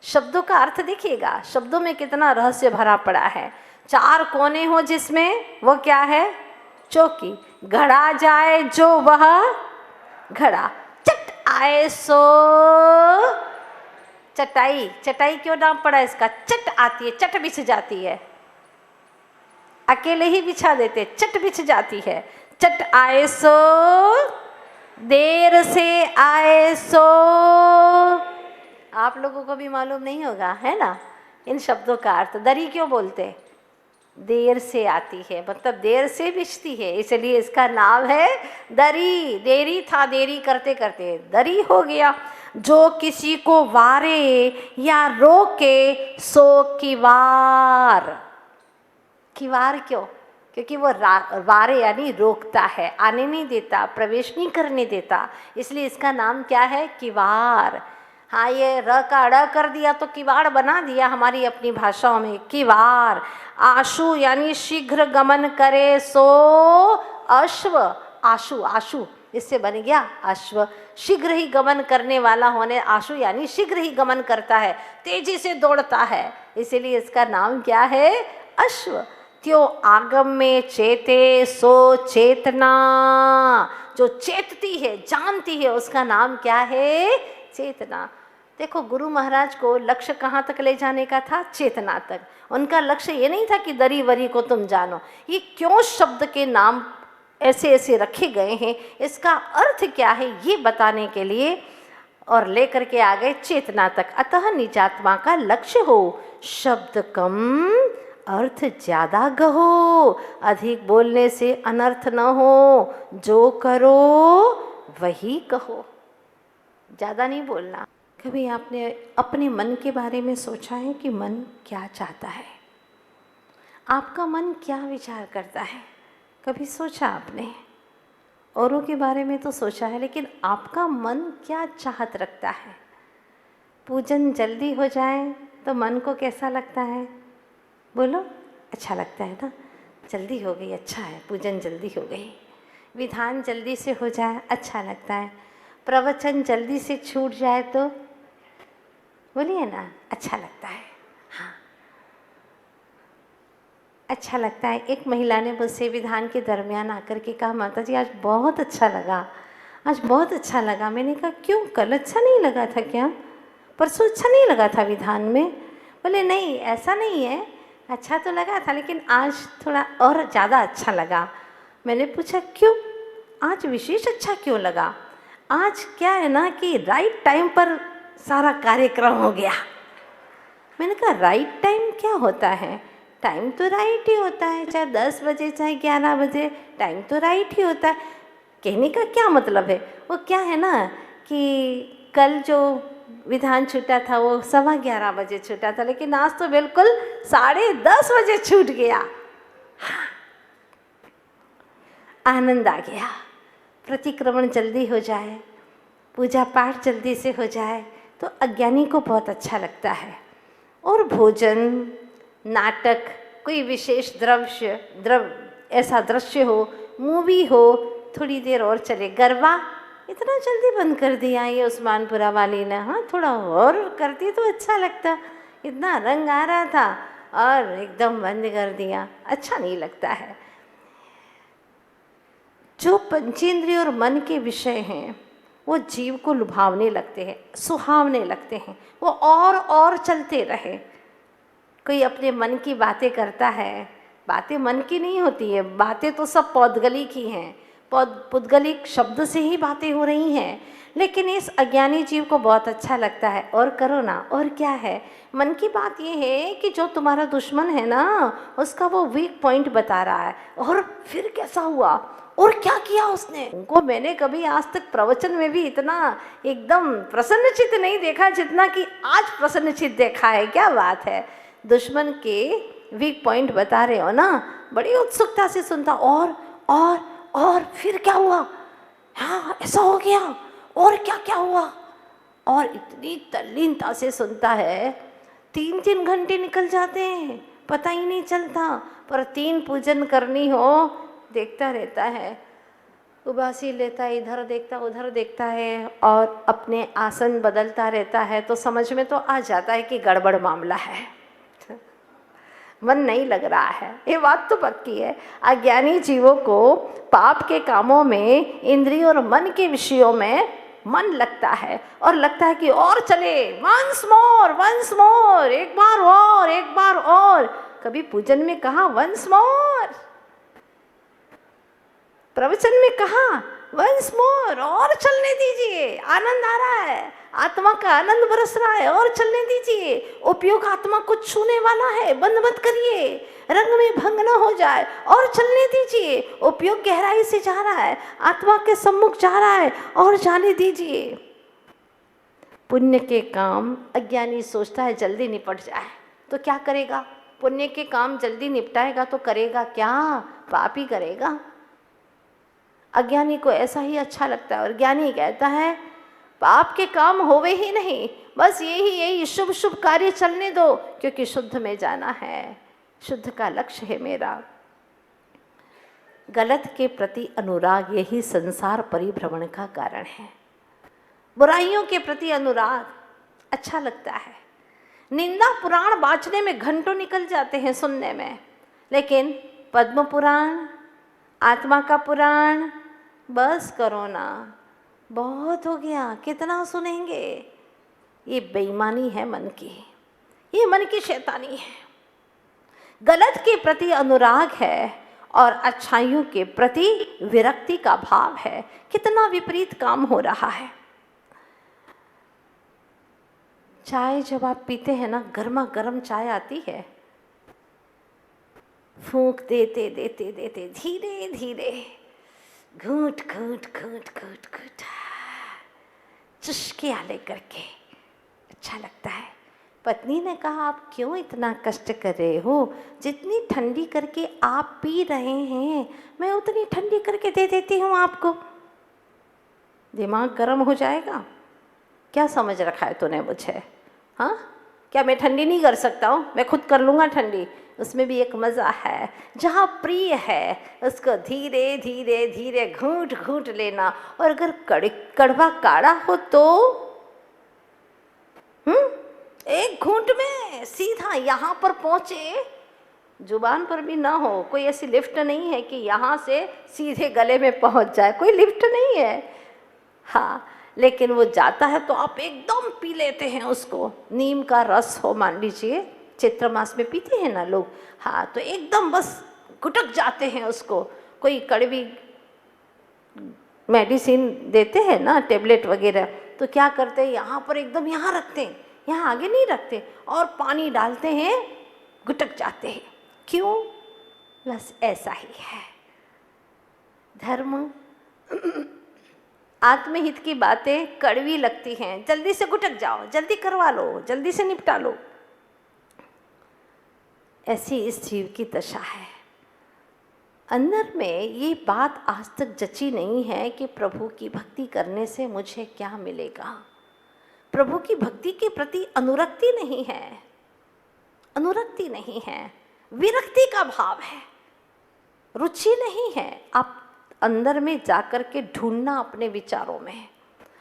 S1: शब्दों का अर्थ देखिएगा, शब्दों में कितना रहस्य भरा पड़ा है। 4 कोने हो जिसमें, वो क्या है, चौकी। घड़ा जाए जो वह घड़ा, चट आए सो चटाई। चटाई क्यों नाम पड़ा इसका, चट आती है, चट बिछ जाती है, अकेले ही बिछा देते, चट बिछ जाती है। चट आए सो, देर से आए सो। आप लोगों को भी मालूम नहीं होगा, है ना, इन शब्दों का अर्थ। दरी क्यों बोलते, देर से आती है, मतलब देर से बिछती है, इसलिए इसका नाम है दरी। देरी था, देरी करते करते दरी हो गया। जो किसी को वारे या रोके सो किवार। किवार क्यों, क्योंकि वो वारे यानी रोकता है, आने नहीं देता, प्रवेश नहीं करने देता, इसलिए इसका नाम क्या है, किवार। हाँ, ये र का अड़ कर दिया तो किवाड़ बना दिया हमारी अपनी भाषाओं में, किवार। आशु यानी शीघ्र गमन करे सो अश्व। आशु, आशु इससे बन गया अश्व, शीघ्र ही गमन करने वाला होने, आशु यानी शीघ्र ही गमन करता है, तेजी से दौड़ता है, इसीलिए इसका नाम क्या है, अश्व। त्यो आगम में चेते सो चेतना। जो चेतती है, जानती है, उसका नाम क्या है, चेतना। देखो, गुरु महाराज को लक्ष्य कहाँ तक ले जाने का था, चेतना तक। उनका लक्ष्य ये नहीं था कि दरी वरी को तुम जानो, ये क्यों शब्द के नाम ऐसे ऐसे रखे गए हैं, इसका अर्थ क्या है, ये बताने के लिए और लेकर के आ गए चेतना तक। अतः निजात्मा का लक्ष्य हो, शब्द कम अर्थ ज्यादा गहो, अधिक बोलने से अनर्थ न हो, जो करो वही कहो। ज़्यादा नहीं बोलना। कभी आपने अपने मन के बारे में सोचा है कि मन क्या चाहता है, आपका मन क्या विचार करता है, कभी सोचा आपने? औरों के बारे में तो सोचा है, लेकिन आपका मन क्या चाहत रखता है? पूजन जल्दी हो जाए तो मन को कैसा लगता है, बोलो? अच्छा लगता है ना, जल्दी हो गई, अच्छा है, पूजन जल्दी हो गई, विधान जल्दी से हो जाए, अच्छा लगता है, प्रवचन जल्दी से छूट जाए तो बोलिए ना, अच्छा लगता है। हाँ, अच्छा लगता है। एक महिला ने मुझसे विधान के दरमियान आकर के कहा, माता जी आज बहुत अच्छा लगा, आज बहुत अच्छा लगा। मैंने कहा क्यों, कल अच्छा नहीं लगा था क्या, परसों अच्छा नहीं लगा था विधान में? बोले नहीं ऐसा नहीं है, अच्छा तो लगा था लेकिन आज थोड़ा और ज़्यादा अच्छा लगा। मैंने पूछा क्यों, आज विशेष अच्छा क्यों लगा? आज क्या है ना कि राइट टाइम पर सारा कार्यक्रम हो गया। मैंने कहा राइट टाइम क्या होता है? टाइम तो राइट ही होता है, चाहे 10 बजे चाहे 11 बजे, टाइम तो राइट ही होता है। कहने का क्या मतलब है, वो क्या है ना कि कल जो विधान छूटा था वो 11:15 बजे छूटा था, लेकिन आज तो बिल्कुल 10:30 बजे छूट गया। हाँ, आनंद आ गया। प्रतिक्रमण जल्दी हो जाए, पूजा पाठ जल्दी से हो जाए तो अज्ञानी को बहुत अच्छा लगता है। और भोजन, नाटक, कोई विशेष ऐसा दृश्य हो, मूवी हो, थोड़ी देर और चले, गरबा इतना जल्दी बंद कर दिया ये उस्मानपुरा वाली ने, हाँ थोड़ा और करती तो अच्छा लगता, इतना रंग आ रहा था और एकदम बंद कर दिया, अच्छा नहीं लगता है। जो पंचेंद्रिय और मन के विषय हैं वो जीव को लुभावने लगते हैं, सुहावने लगते हैं, वो और चलते रहे। कोई अपने मन की बातें करता है, बातें मन की नहीं होती है, बातें तो सब पौद्गलिक ही हैं, पौद्गलिक शब्द से ही बातें हो रही हैं, लेकिन इस अज्ञानी जीव को बहुत अच्छा लगता है। और करो ना, और क्या है, मन की बात ये है कि जो तुम्हारा दुश्मन है ना उसका वो वीक पॉइंट बता रहा है, और फिर कैसा हुआ और क्या किया उसने। उनको मैंने कभी आज तक प्रवचन में भी इतना एकदम प्रसन्नचित्त नहीं देखा जितना कि आज प्रसन्नचित्त देखा है। क्या बात है, दुश्मन के वीक पॉइंट बता रहे हो ना, बड़ी उत्सुकता से सुनता, और फिर क्या हुआ, हाँ ऐसा हो गया, और क्या क्या हुआ, और इतनी तल्लीनता से सुनता है, 3-3 घंटे निकल जाते हैं, पता ही नहीं चलता। पर 3 पूजन करनी हो देखता रहता है, उबासी लेता है, इधर देखता उधर देखता है, और अपने आसन बदलता रहता है, तो समझ में तो आ जाता है कि गड़बड़ मामला है, मन नहीं लग रहा है। ये बात तो पक्की है। अज्ञानी जीवों को पाप के कामों में, इंद्रियों और मन के विषयों में मन लगता है, और लगता है कि और चले, वंस मोर, एक बार और। कभी पूजन में कहा वंस मोर, प्रवचन में कहा वंस मोर, और चलने दीजिए, आनंद आ रहा है, आत्मा का आनंद बरस रहा है, और चलने दीजिए, उपयोग आत्मा को छूने वाला है, बंद मत करिए, रंग में भंग न हो जाए, और चलने दीजिए, उपयोग गहराई से जा रहा है, आत्मा के सम्मुख जा रहा है, और जाने दीजिए। पुण्य के काम अज्ञानी सोचता है जल्दी निपट जाए, तो क्या करेगा, पुण्य के काम जल्दी निपटाएगा तो करेगा क्या, पाप ही करेगा। अज्ञानी को ऐसा ही अच्छा लगता है, और ज्ञानी कहता है पाप के काम होवे ही नहीं, बस यही शुभ शुभ कार्य चलने दो, क्योंकि शुद्ध में जाना है, शुद्ध का लक्ष्य है मेरा। गलत के प्रति अनुराग यही संसार परिभ्रमण का कारण है। बुराइयों के प्रति अनुराग अच्छा लगता है। निंदा पुराण बाँचने में घंटों निकल जाते हैं सुनने में, लेकिन पद्म पुराण, आत्मा का पुराण, बस करो ना, बहुत हो गया, कितना सुनेंगे। ये बेईमानी है मन की, ये मन की शैतानी है। गलत के प्रति अनुराग है और अच्छाइयों के प्रति विरक्ति का भाव है। कितना विपरीत काम हो रहा है। चाय जब आप पीते हैं ना, गर्मा गर्म चाय आती है, फूंक देते देते देते धीरे धीरे घूट घूट घूट घूट घूट चुस्कियाँ लेकर के अच्छा लगता है। पत्नी ने कहा आप क्यों इतना कष्ट कर रहे हो, जितनी ठंडी करके आप पी रहे हैं मैं उतनी ठंडी करके दे देती हूँ आपको। दिमाग गर्म हो जाएगा। क्या समझ रखा है तूने मुझे, हाँ? क्या मैं ठंडी नहीं कर सकता हूँ? मैं खुद कर लूँगा ठंडी। उसमें भी एक मज़ा है। जहाँ प्रिय है उसको धीरे धीरे धीरे घूंट घूंट लेना, और अगर कड़वा काढ़ा हो तो एक घूंट में सीधा यहाँ पर पहुँचे, जुबान पर भी ना हो। कोई ऐसी लिफ्ट नहीं है कि यहाँ से सीधे गले में पहुँच जाए, कोई लिफ्ट नहीं है। हाँ, लेकिन वो जाता है तो आप एकदम पी लेते हैं उसको। नीम का रस हो, मान लीजिए, चैत्र मास में पीते हैं ना लोग, हाँ, तो एकदम बस घुटक जाते हैं उसको। कोई कड़वी मेडिसिन देते हैं ना, टेबलेट वगैरह, तो क्या करते हैं, यहाँ पर एकदम यहाँ रखते हैं, यहाँ आगे नहीं रखते, और पानी डालते हैं, घुटक जाते हैं। क्यों? बस ऐसा ही है धर्म। आत्महित की बातें कड़वी लगती हैं, जल्दी से घुटक जाओ, जल्दी करवा लो, जल्दी से निपटा लो। ऐसी इस जीव की दशा है। अंदर में ये बात आज तक जची नहीं है कि प्रभु की भक्ति करने से मुझे क्या मिलेगा। प्रभु की भक्ति के प्रति अनुरक्ति नहीं है, अनुरक्ति नहीं है, विरक्ति का भाव है, रुचि नहीं है। आप अंदर में जाकर के ढूंढना अपने विचारों में,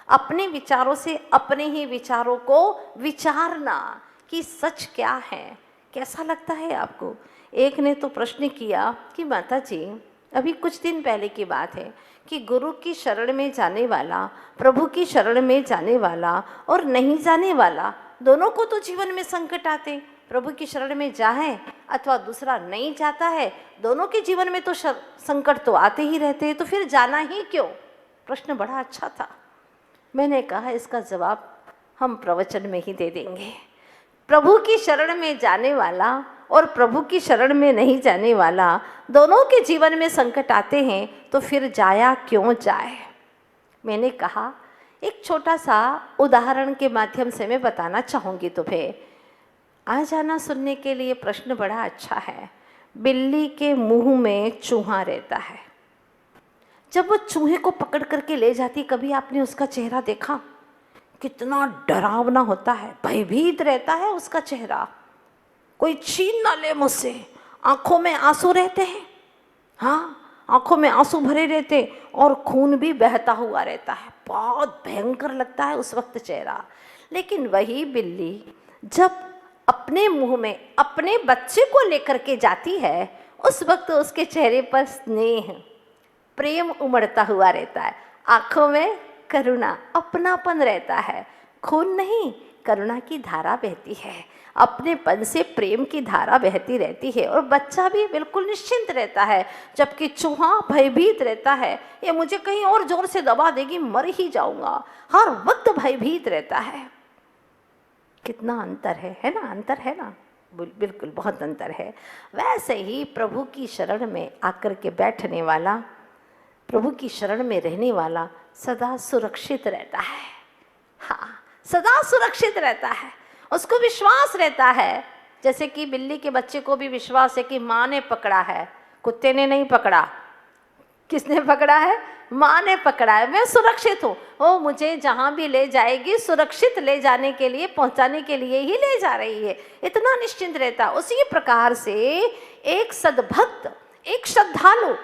S1: अपने विचारों से अपने ही विचारों को विचारना कि सच क्या है, कैसा लगता है आपको। एक ने तो प्रश्न किया कि माता जी, अभी कुछ दिन पहले की बात है, कि गुरु की शरण में जाने वाला, प्रभु की शरण में जाने वाला और नहीं जाने वाला, दोनों को तो जीवन में संकट आते। प्रभु की शरण में जाए अथवा दूसरा नहीं जाता है, दोनों के जीवन में तो संकट तो आते ही रहते हैं, तो फिर जाना ही क्यों। प्रश्न बड़ा अच्छा था। मैंने कहा इसका जवाब हम प्रवचन में ही दे देंगे। प्रभु की शरण में जाने वाला और प्रभु की शरण में नहीं जाने वाला, दोनों के जीवन में संकट आते हैं, तो फिर जाया क्यों जाए। मैंने कहा एक छोटा सा उदाहरण के माध्यम से मैं बताना चाहूँगी तुम्हें। आ जाना सुनने के लिए प्रश्न बड़ा अच्छा है। बिल्ली के मुंह में चूहा रहता है। जब वो चूहे को पकड़ करके ले जाती, कभी आपने उसका चेहरा देखा? कितना डरावना होता है, भयभीत रहता है उसका चेहरा। कोई छीन ना ले मुझसे। आंखों में आंसू रहते हैं, हाँ, आंखों में आंसू भरे रहते और खून भी बहता हुआ रहता है। बहुत भयंकर लगता है उस वक्त चेहरा। लेकिन वही बिल्ली जब अपने मुंह में अपने बच्चे को लेकर के जाती है, उस वक्त उसके चेहरे पर स्नेह, प्रेम उमड़ता हुआ रहता है। आंखों में करुणा, अपनापन रहता है। खून नहीं, करुणा की धारा बहती है, अपनेपन से प्रेम की धारा बहती रहती है, और बच्चा भी बिल्कुल निश्चिंत रहता है। जबकि चूहा भयभीत रहता है, ये मुझे कहीं और जोर से दबा देगी, मर ही जाऊंगा, हर वक्त भयभीत रहता है। कितना अंतर है ना, अंतर है ना, बिल्कुल बहुत अंतर है। वैसे ही प्रभु की शरण में आकर के बैठने वाला, प्रभु की शरण में रहने वाला सदा सुरक्षित रहता है। हाँ, सदा सुरक्षित रहता है। उसको विश्वास रहता है, जैसे कि बिल्ली के बच्चे को भी विश्वास है कि माँ ने पकड़ा है, कुत्ते ने नहीं पकड़ा। किसने पकड़ा है? माँ ने पकड़ा है। मैं सुरक्षित हूँ, वो मुझे जहाँ भी ले जाएगी सुरक्षित ले जाने के लिए, पहुँचाने के लिए ही ले जा रही है, इतना निश्चिंत रहता। उसी प्रकार से एक सद्भक्त, एक श्रद्धालु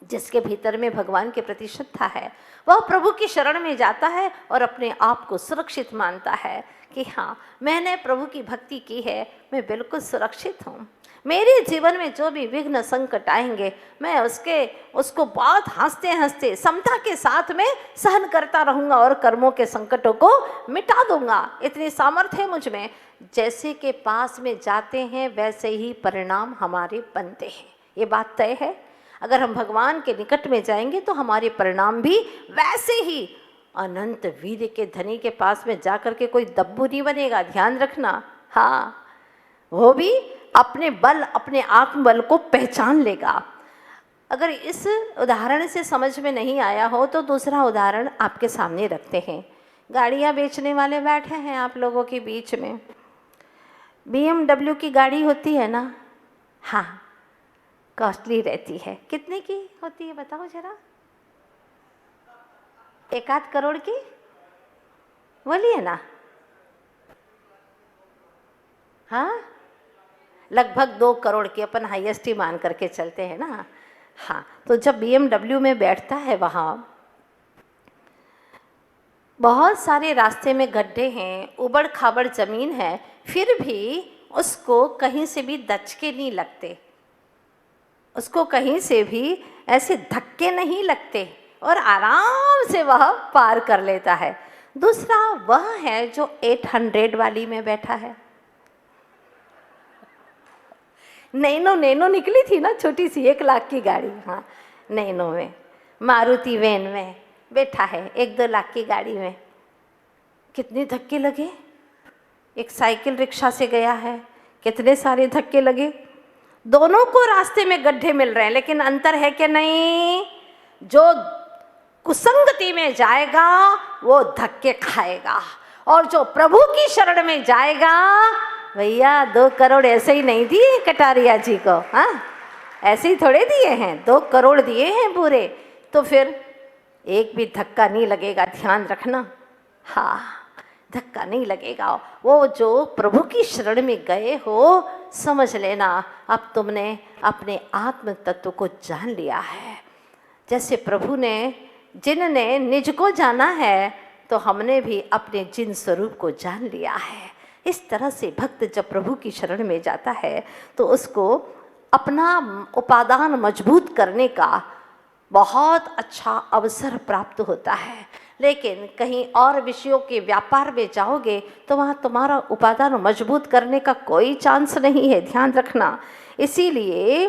S1: जिसके भीतर में भगवान के प्रति श्रद्धा है, वह प्रभु की शरण में जाता है और अपने आप को सुरक्षित मानता है कि हाँ, मैंने प्रभु की भक्ति की है, मैं बिल्कुल सुरक्षित हूँ। मेरे जीवन में जो भी विघ्न संकट आएंगे, मैं उसको बहुत हंसते हंसते समता के साथ में सहन करता रहूँगा और कर्मों के संकटों को मिटा दूंगा। इतनी सामर्थ्य है मुझ में। जैसे के पास में जाते हैं वैसे ही परिणाम हमारे बनते हैं, ये बात तय है। अगर हम भगवान के निकट में जाएंगे तो हमारे परिणाम भी वैसे ही। अनंत वीर्य के धनी के पास में जाकर के कोई दब्बू नहीं बनेगा, ध्यान रखना। हाँ, वो भी अपने बल, अपने आत्मबल को पहचान लेगा। अगर इस उदाहरण से समझ में नहीं आया हो तो दूसरा उदाहरण आपके सामने रखते हैं। गाड़ियाँ बेचने वाले बैठे हैं आप लोगों के बीच में। BMW की गाड़ी होती है ना, हाँ, कॉस्टली रहती है। कितने की होती है बताओ जरा? 1-8 करोड़ की बोलिए ना। हाँ, लगभग 2 करोड़ की अपन हाईएस्ट ही मान करके चलते हैं ना। हाँ, तो जब BMW में बैठता है, वहाँ बहुत सारे रास्ते में गड्ढे हैं, उबड़ खाबड़ ज़मीन है, फिर भी उसको कहीं से भी दचके नहीं लगते, उसको कहीं से भी ऐसे धक्के नहीं लगते और आराम से वह पार कर लेता है। दूसरा वह है जो 800 वाली में बैठा है। नैनो निकली थी ना, छोटी सी 1 लाख की गाड़ी। हाँ, नैनो में, मारुति वैन में बैठा है, 1-2 लाख की गाड़ी में। कितने धक्के लगे। एक साइकिल रिक्शा से गया है, कितने सारे धक्के लगे। दोनों को रास्ते में गड्ढे मिल रहे हैं, लेकिन अंतर है कि नहीं, जो कुसंगति में जाएगा वो धक्के खाएगा, और जो प्रभु की शरण में जाएगा, भैया 2 करोड़ ऐसे ही नहीं दिए कटारिया जी को। हाँ, ऐसे ही थोड़े दिए हैं, 2 करोड़ दिए हैं पूरे। तो फिर एक भी धक्का नहीं लगेगा, ध्यान रखना। हाँ, धक्का नहीं लगेगा। वो जो प्रभु की शरण में गए हो, समझ लेना अब तुमने अपने आत्म तत्व को जान लिया है। जैसे प्रभु ने, जिनने निज को जाना है, तो हमने भी अपने जिन स्वरूप को जान लिया है। इस तरह से भक्त जब प्रभु की शरण में जाता है तो उसको अपना उपादान मजबूत करने का बहुत अच्छा अवसर प्राप्त होता है। लेकिन कहीं और विषयों के व्यापार में जाओगे तो वहाँ तुम्हारा उपादान मजबूत करने का कोई चांस नहीं है, ध्यान रखना। इसीलिए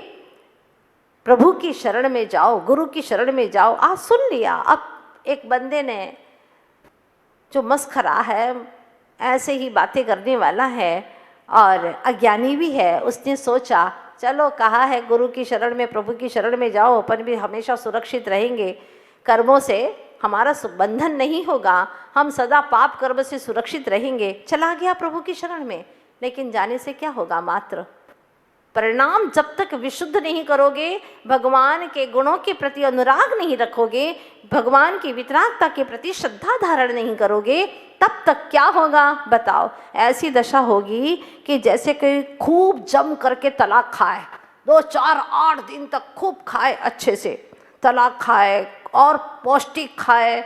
S1: प्रभु की शरण में जाओ, गुरु की शरण में जाओ। आज सुन लिया, अब एक बंदे ने जो मस्खरा है, ऐसे ही बातें करने वाला है और अज्ञानी भी है, उसने सोचा चलो कहा है गुरु की शरण में, प्रभु की शरण में जाओ, अपन भी हमेशा सुरक्षित रहेंगे, कर्मों से हमारा बंधन नहीं होगा, हम सदा पाप कर्म से सुरक्षित रहेंगे। चला गया प्रभु की शरण में, लेकिन जाने से क्या होगा, मात्र परिणाम। जब तक विशुद्ध नहीं करोगे, भगवान के गुणों के प्रति अनुराग नहीं रखोगे, भगवान की वितरागता के प्रति श्रद्धा धारण नहीं करोगे, तब तक क्या होगा बताओ। ऐसी दशा होगी कि जैसे कोई खूब जम करके तलाक खाए, 2, 4, 8 दिन तक खूब खाए, अच्छे से तलाक खाए और पौष्टिक खाए,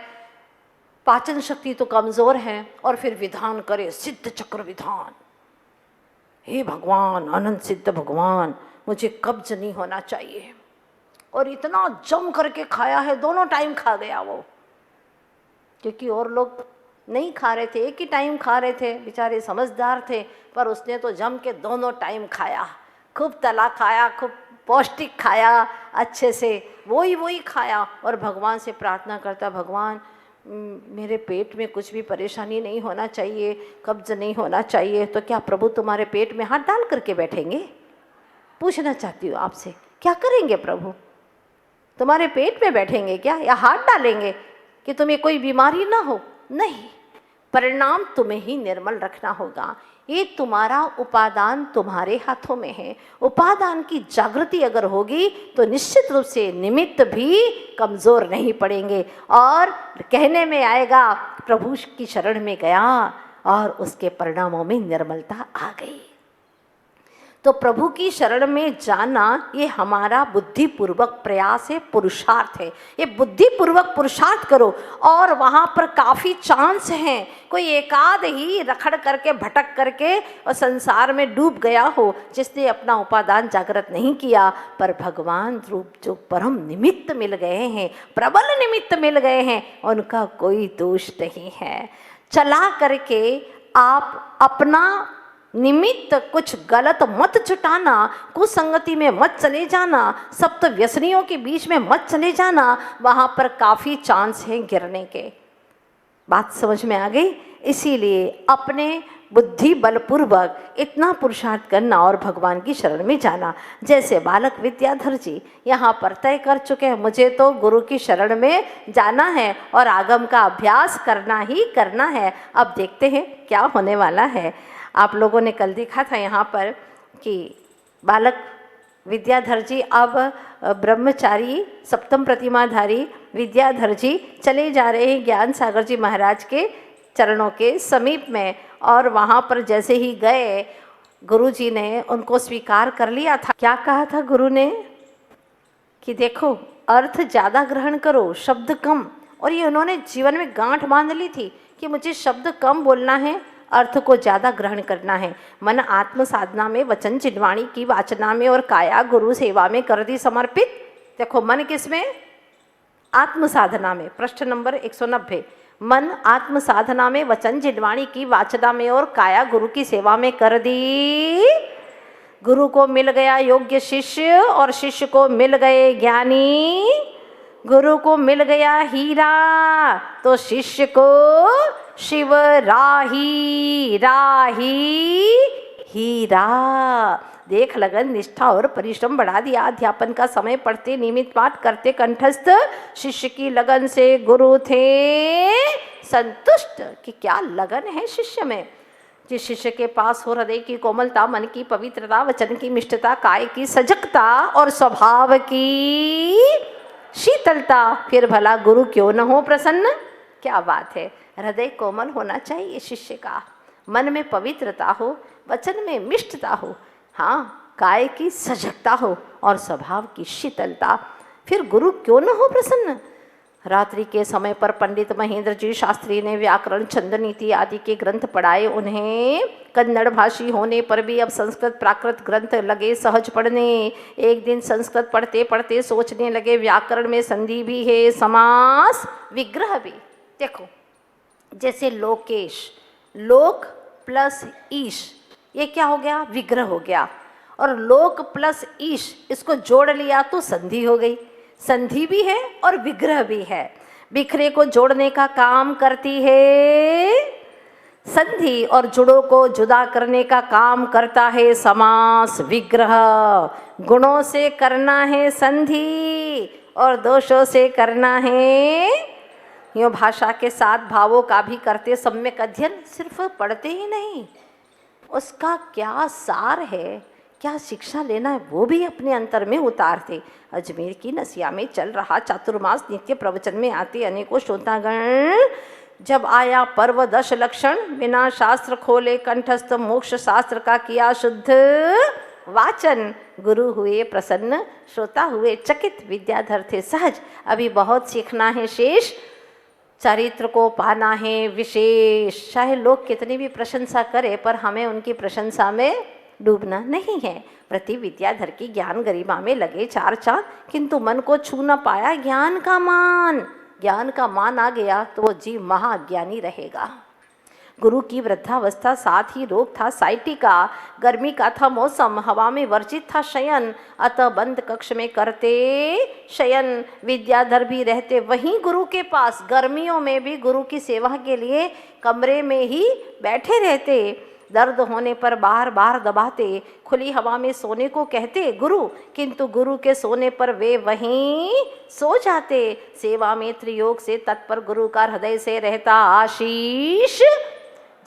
S1: पाचन शक्ति तो कमज़ोर है, और फिर विधान करे, सिद्ध चक्र विधान, हे भगवान, अनंत सिद्ध भगवान, मुझे कब्ज नहीं होना चाहिए। और इतना जम करके खाया है, दोनों टाइम खा गया वो, क्योंकि और लोग नहीं खा रहे थे, एक ही टाइम खा रहे थे, बेचारे समझदार थे, पर उसने तो जम के दोनों टाइम खाया, खूब तला खाया, खूब पौष्टिक खाया, अच्छे से वही खाया, और भगवान से प्रार्थना करता, भगवान मेरे पेट में कुछ भी परेशानी नहीं होना चाहिए, कब्ज नहीं होना चाहिए। तो क्या प्रभु तुम्हारे पेट में हाथ डाल करके बैठेंगे? पूछना चाहती हूँ आपसे, क्या करेंगे प्रभु? तुम्हारे पेट में बैठेंगे क्या, या हाथ डालेंगे कि तुम्हें कोई बीमारी ना हो? नहीं, परिणाम तुम्हें ही निर्मल रखना होगा। ये तुम्हारा उपादान तुम्हारे हाथों में है। उपादान की जागृति अगर होगी तो निश्चित रूप से निमित्त भी कमज़ोर नहीं पड़ेंगे, और कहने में आएगा प्रभु की शरण में गया और उसके परिणामों में निर्मलता आ गई। तो प्रभु की शरण में जाना ये हमारा बुद्धिपूर्वक प्रयास है, पुरुषार्थ है। ये बुद्धिपूर्वक पुरुषार्थ करो, और वहाँ पर काफ़ी चांस हैं। कोई एकाध ही रखड़ करके भटक करके और संसार में डूब गया हो, जिसने अपना उपादान जागृत नहीं किया, पर भगवान रूप जो परम निमित्त मिल गए हैं, प्रबल निमित्त मिल गए हैं, उनका कोई दोष नहीं है। चला करके आप अपना निमित्त कुछ गलत मत जुटाना, कुसंगति में मत चले जाना, सप्त व्यसनियों के बीच में मत चले जाना, वहाँ पर काफ़ी चांस हैं गिरने के। बात समझ में आ गई? इसीलिए अपने बुद्धि बलपूर्वक इतना पुरुषार्थ करना और भगवान की शरण में जाना। जैसे बालक विद्याधर जी यहाँ पर तय कर चुके हैं, मुझे तो गुरु की शरण में जाना है और आगम का अभ्यास करना ही करना है। अब देखते हैं क्या होने वाला है। आप लोगों ने कल देखा था यहाँ पर कि बालक विद्याधर जी अब ब्रह्मचारी सप्तम प्रतिमाधारी विद्याधर जी चले जा रहे हैं ज्ञान सागर जी महाराज के चरणों के समीप में, और वहाँ पर जैसे ही गए गुरु जी ने उनको स्वीकार कर लिया था। क्या कहा था गुरु ने कि देखो अर्थ ज़्यादा ग्रहण करो, शब्द कम। और ये उन्होंने जीवन में गांठ बांध ली थी कि मुझे शब्द कम बोलना है, अर्थ को ज़्यादा ग्रहण करना है। मन आत्म साधना में, वचन चिन्वाणी की वाचना में और काया गुरु सेवा में कर दी समर्पित। देखो मन किस में? आत्म साधना में। पृष्ठ नंबर 190। मन आत्म साधना में, वचन जिनवाणी की वाचना में और काया गुरु की सेवा में कर दी। गुरु को मिल गया योग्य शिष्य और शिष्य को मिल गए ज्ञानी। गुरु को मिल गया हीरा तो शिष्य को शिव राही, राही हीरा। देख लगन, निष्ठा और परिश्रम बढ़ा दिया। अध्यापन का समय पढ़ते, नियमित पाठ करते, कंठस्थ शिष्य की लगन से गुरु थे संतुष्ट। कि क्या लगन है शिष्य में। जिस शिष्य के पास हो हृदय की कोमलता, मन की पवित्रता, वचन की मिष्टता, काय की सजगता और स्वभाव की शीतलता, फिर भला गुरु क्यों न हो प्रसन्न। क्या बात है। हृदय कोमल होना चाहिए शिष्य का, मन में पवित्रता हो, वचन में मिष्टता हो, हाँ, काय की सजगता हो और स्वभाव की शीतलता, फिर गुरु क्यों न हो प्रसन्न। रात्रि के समय पर पंडित महेंद्र जी शास्त्री ने व्याकरण, छंद, नीति आदि के ग्रंथ पढ़ाए। उन्हें कन्नड़ भाषी होने पर भी अब संस्कृत प्राकृत ग्रंथ लगे सहज पढ़ने। एक दिन संस्कृत पढ़ते पढ़ते सोचने लगे व्याकरण में संधि भी है, समास विग्रह भी। देखो जैसे लोकेश, लोक प्लस ईश, ये क्या हो गया? विग्रह हो गया। और लोक प्लस ईश इसको जोड़ लिया तो संधि हो गई। संधि भी है और विग्रह भी है। बिखरे को जोड़ने का काम करती है संधि और जुड़ों को जुदा करने का काम करता है समास विग्रह। गुणों से करना है संधि और दोषों से करना है। यूँ भाषा के साथ भावों का भी करते सम्यक अध्ययन। सिर्फ पढ़ते ही नहीं, उसका क्या सार है, क्या शिक्षा लेना है, वो भी अपने अंतर में उतारते। अजमेर की नसिया में चल रहा चातुर्मास नित्य प्रवचन में आते अनेकों श्रोतागण। जब आया पर्व 10 लक्षण, बिना शास्त्र खोले कंठस्थ मोक्ष शास्त्र का किया शुद्ध वाचन। गुरु हुए प्रसन्न, श्रोता हुए चकित, विद्याधर थे सहज। अभी बहुत सीखना है शेष, चरित्र को पाना है विशेष। चाहे लोग कितनी भी प्रशंसा करें पर हमें उनकी प्रशंसा में डूबना नहीं है। प्रति विद्याधर की ज्ञान गरिमा में लगे 4 चांद, किंतु मन को छू न पाया ज्ञान का मान। ज्ञान का मान आ गया तो वो जीव महाज्ञानी रहेगा। गुरु की वृद्धावस्था, साथ ही रोग था साइटी का, गर्मी का था मौसम, हवा में वर्जित था शयन, अतः बंद कक्ष में करते शयन। विद्याधर भी रहते वहीं गुरु के पास, गर्मियों में भी गुरु की सेवा के लिए कमरे में ही बैठे रहते। दर्द होने पर बार बार दबाते, खुली हवा में सोने को कहते गुरु, किंतु गुरु के सोने पर वे वहीं सो जाते। सेवा में त्रियोग से तत्पर गुरु का हृदय से रहता आशीष।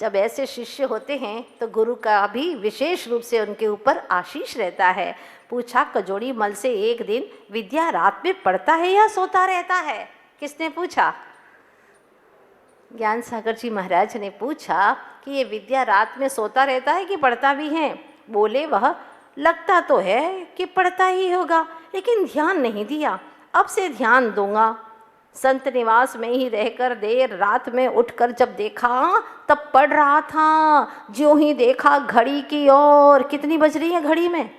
S1: जब ऐसे शिष्य होते हैं तो गुरु का भी विशेष रूप से उनके ऊपर आशीष रहता है। पूछा कजोड़ी मल से एक दिन, विद्या रात में पढ़ता है या सोता रहता है? किसने पूछा? ज्ञान सागर जी महाराज ने पूछा कि ये विद्या रात में सोता रहता है कि पढ़ता भी है? बोले वह लगता तो है कि पढ़ता ही होगा, लेकिन ध्यान नहीं दिया, अब से ध्यान दूंगा। संत निवास में ही रहकर देर रात में उठकर जब देखा तब पढ़ रहा था। ज्यों ही देखा घड़ी की ओर, कितनी बज रही है घड़ी में?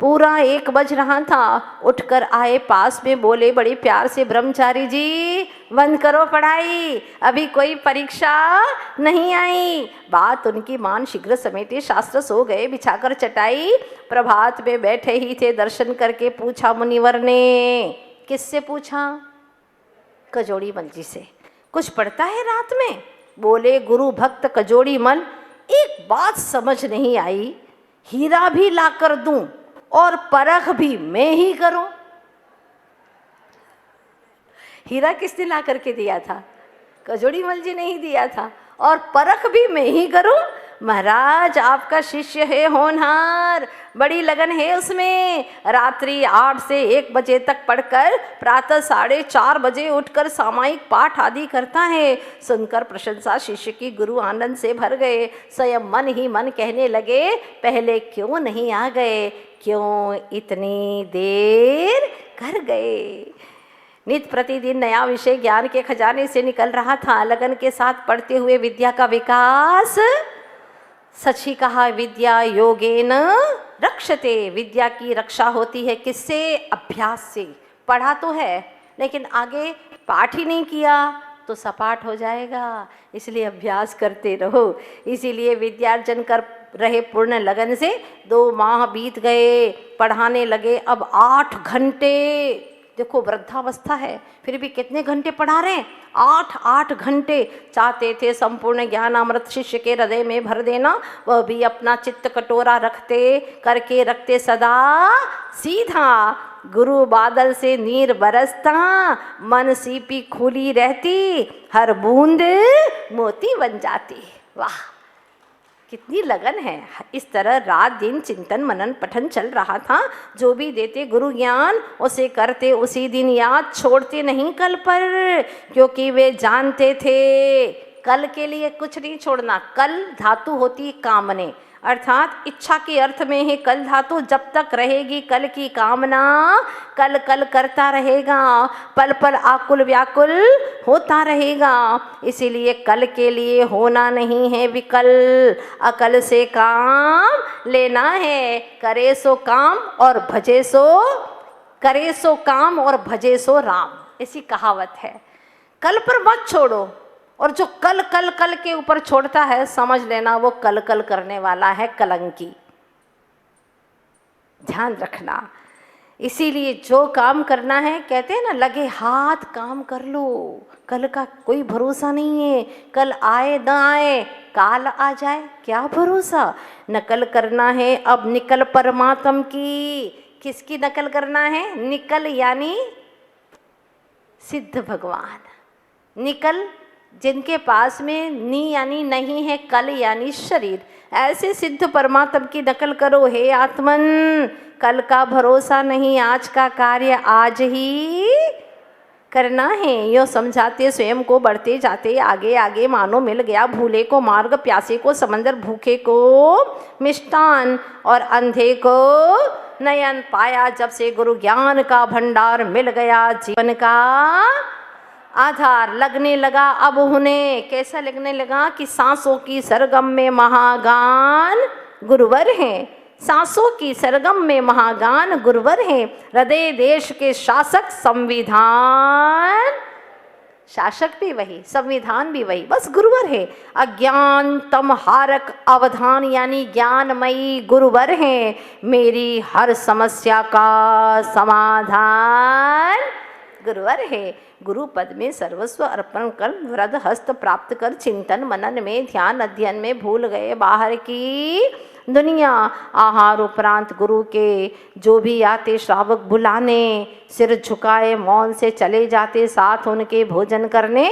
S1: पूरा 1 बज रहा था। उठकर आए पास में, बोले बड़ी प्यार से ब्रह्मचारी जी बंद करो पढ़ाई, अभी कोई परीक्षा नहीं आई। बात उनकी मान शीघ्र समेटे शास्त्र सो गए बिछाकर चटाई। प्रभात में बैठे ही थे, दर्शन करके पूछा मुनिवर ने। किससे पूछा? कजोड़ी मल जी से। कुछ पढ़ता है रात में? बोले गुरु भक्त कजोड़ी मल, एक बात समझ नहीं आई, हीरा भी लाकर दूं और परख भी मैं ही करूं। हीरा किसने ला करके दिया था? कजोड़ी मल जी ने ही दिया था। और परख भी मैं ही करूं, महाराज आपका शिष्य है होनहार, बड़ी लगन है उसमें। रात्रि 8 से 1 बजे तक पढ़कर प्रातः 4:30 बजे उठकर सामायिक पाठ आदि करता है। सुनकर प्रशंसा शिष्य की गुरु आनंद से भर गए। स्वयं मन ही मन कहने लगे, पहले क्यों नहीं आ गए, क्यों इतनी देर कर गए। नित्य प्रतिदिन नया विषय ज्ञान के खजाने से निकल रहा था। लगन के साथ पढ़ते हुए विद्या का विकास, सच ही कहा, विद्या योगेन रक्षते। विद्या की रक्षा होती है किससे? अभ्यास से। पढ़ा तो है लेकिन आगे पाठ ही नहीं किया तो सपाट हो जाएगा, इसलिए अभ्यास करते रहो। इसीलिए विद्यार्जन कर रहे पूर्ण लगन से 2 माह बीत गए। पढ़ाने लगे अब 8 घंटे। देखो वृद्धावस्था है फिर भी कितने घंटे पढ़ा रहे हैं? 8 घंटे। चाहते थे संपूर्ण ज्ञान अमृत शिष्य के हृदय में भर देना, वह भी अपना चित्त कटोरा रखते रखते सदा सीधा। गुरु बादल से नीर बरसता, मन सीपी खुली रहती, हर बूंद मोती बन जाती। वाह कितनी लगन है। इस तरह रात दिन चिंतन मनन पठन चल रहा था। जो भी देते गुरु ज्ञान उसे करते उसी दिन याद, छोड़ते नहीं कल पर, क्योंकि वे जानते थे कल के लिए कुछ नहीं छोड़ना। कल धातु होती कामने, अर्थात इच्छा के अर्थ में है कल धातु। जब तक रहेगी कल की कामना, कल कल करता रहेगा, पल पल आकुल व्याकुल होता रहेगा। इसीलिए कल के लिए होना नहीं है विकल, अकल से काम लेना है। करे सो काम और भजे सो, करे सो काम और भजे सो राम, ऐसी कहावत है। कल पर मत छोड़ो, और जो कल कल कल के ऊपर छोड़ता है समझ लेना वो कल कल करने वाला है कलंकी। ध्यान रखना। इसीलिए जो काम करना है, कहते हैं ना, लगे हाथ काम कर लो। कल का कोई भरोसा नहीं है, कल आए न आए, काल आ जाए, क्या भरोसा। नकल करना है अब निकल परमात्म की। किसकी नकल करना है? निकल यानी सिद्ध भगवान। निकल जिनके पास में नी यानी नहीं है, कल यानी शरीर, ऐसे सिद्ध परमात्मा की नकल करो। हे आत्मन, कल का भरोसा नहीं, आज का कार्य आज ही करना है। यो समझाते स्वयं को बढ़ते जाते आगे आगे, मानो मिल गया भूले को मार्ग, प्यासे को समंदर, भूखे को मिष्टान और अंधे को नयन। पाया जब से गुरु ज्ञान का भंडार, मिल गया जीवन का आधार। लगने लगा अब उन्हें, कैसा लगने लगा कि सांसों की सरगम में महागान गुरुवर हैं। सांसों की सरगम में महागान गुरुवर हैं। हृदय देश के शासक, संविधान शासक भी वही, संविधान भी वही, बस गुरुवर है। अज्ञान तम हारक अवधान यानी ज्ञानमयी गुरुवर हैं। मेरी हर समस्या का समाधान गुरुवर है। गुरु पद में सर्वस्व अर्पण कर, वृद्ध हस्त प्राप्त कर, चिंतन मनन में, ध्यान अध्ययन में भूल गए बाहर की दुनिया। आहार उपरांत गुरु के जो भी आते श्रावक बुलाने, सिर झुकाए मौन से चले जाते साथ उनके भोजन करने।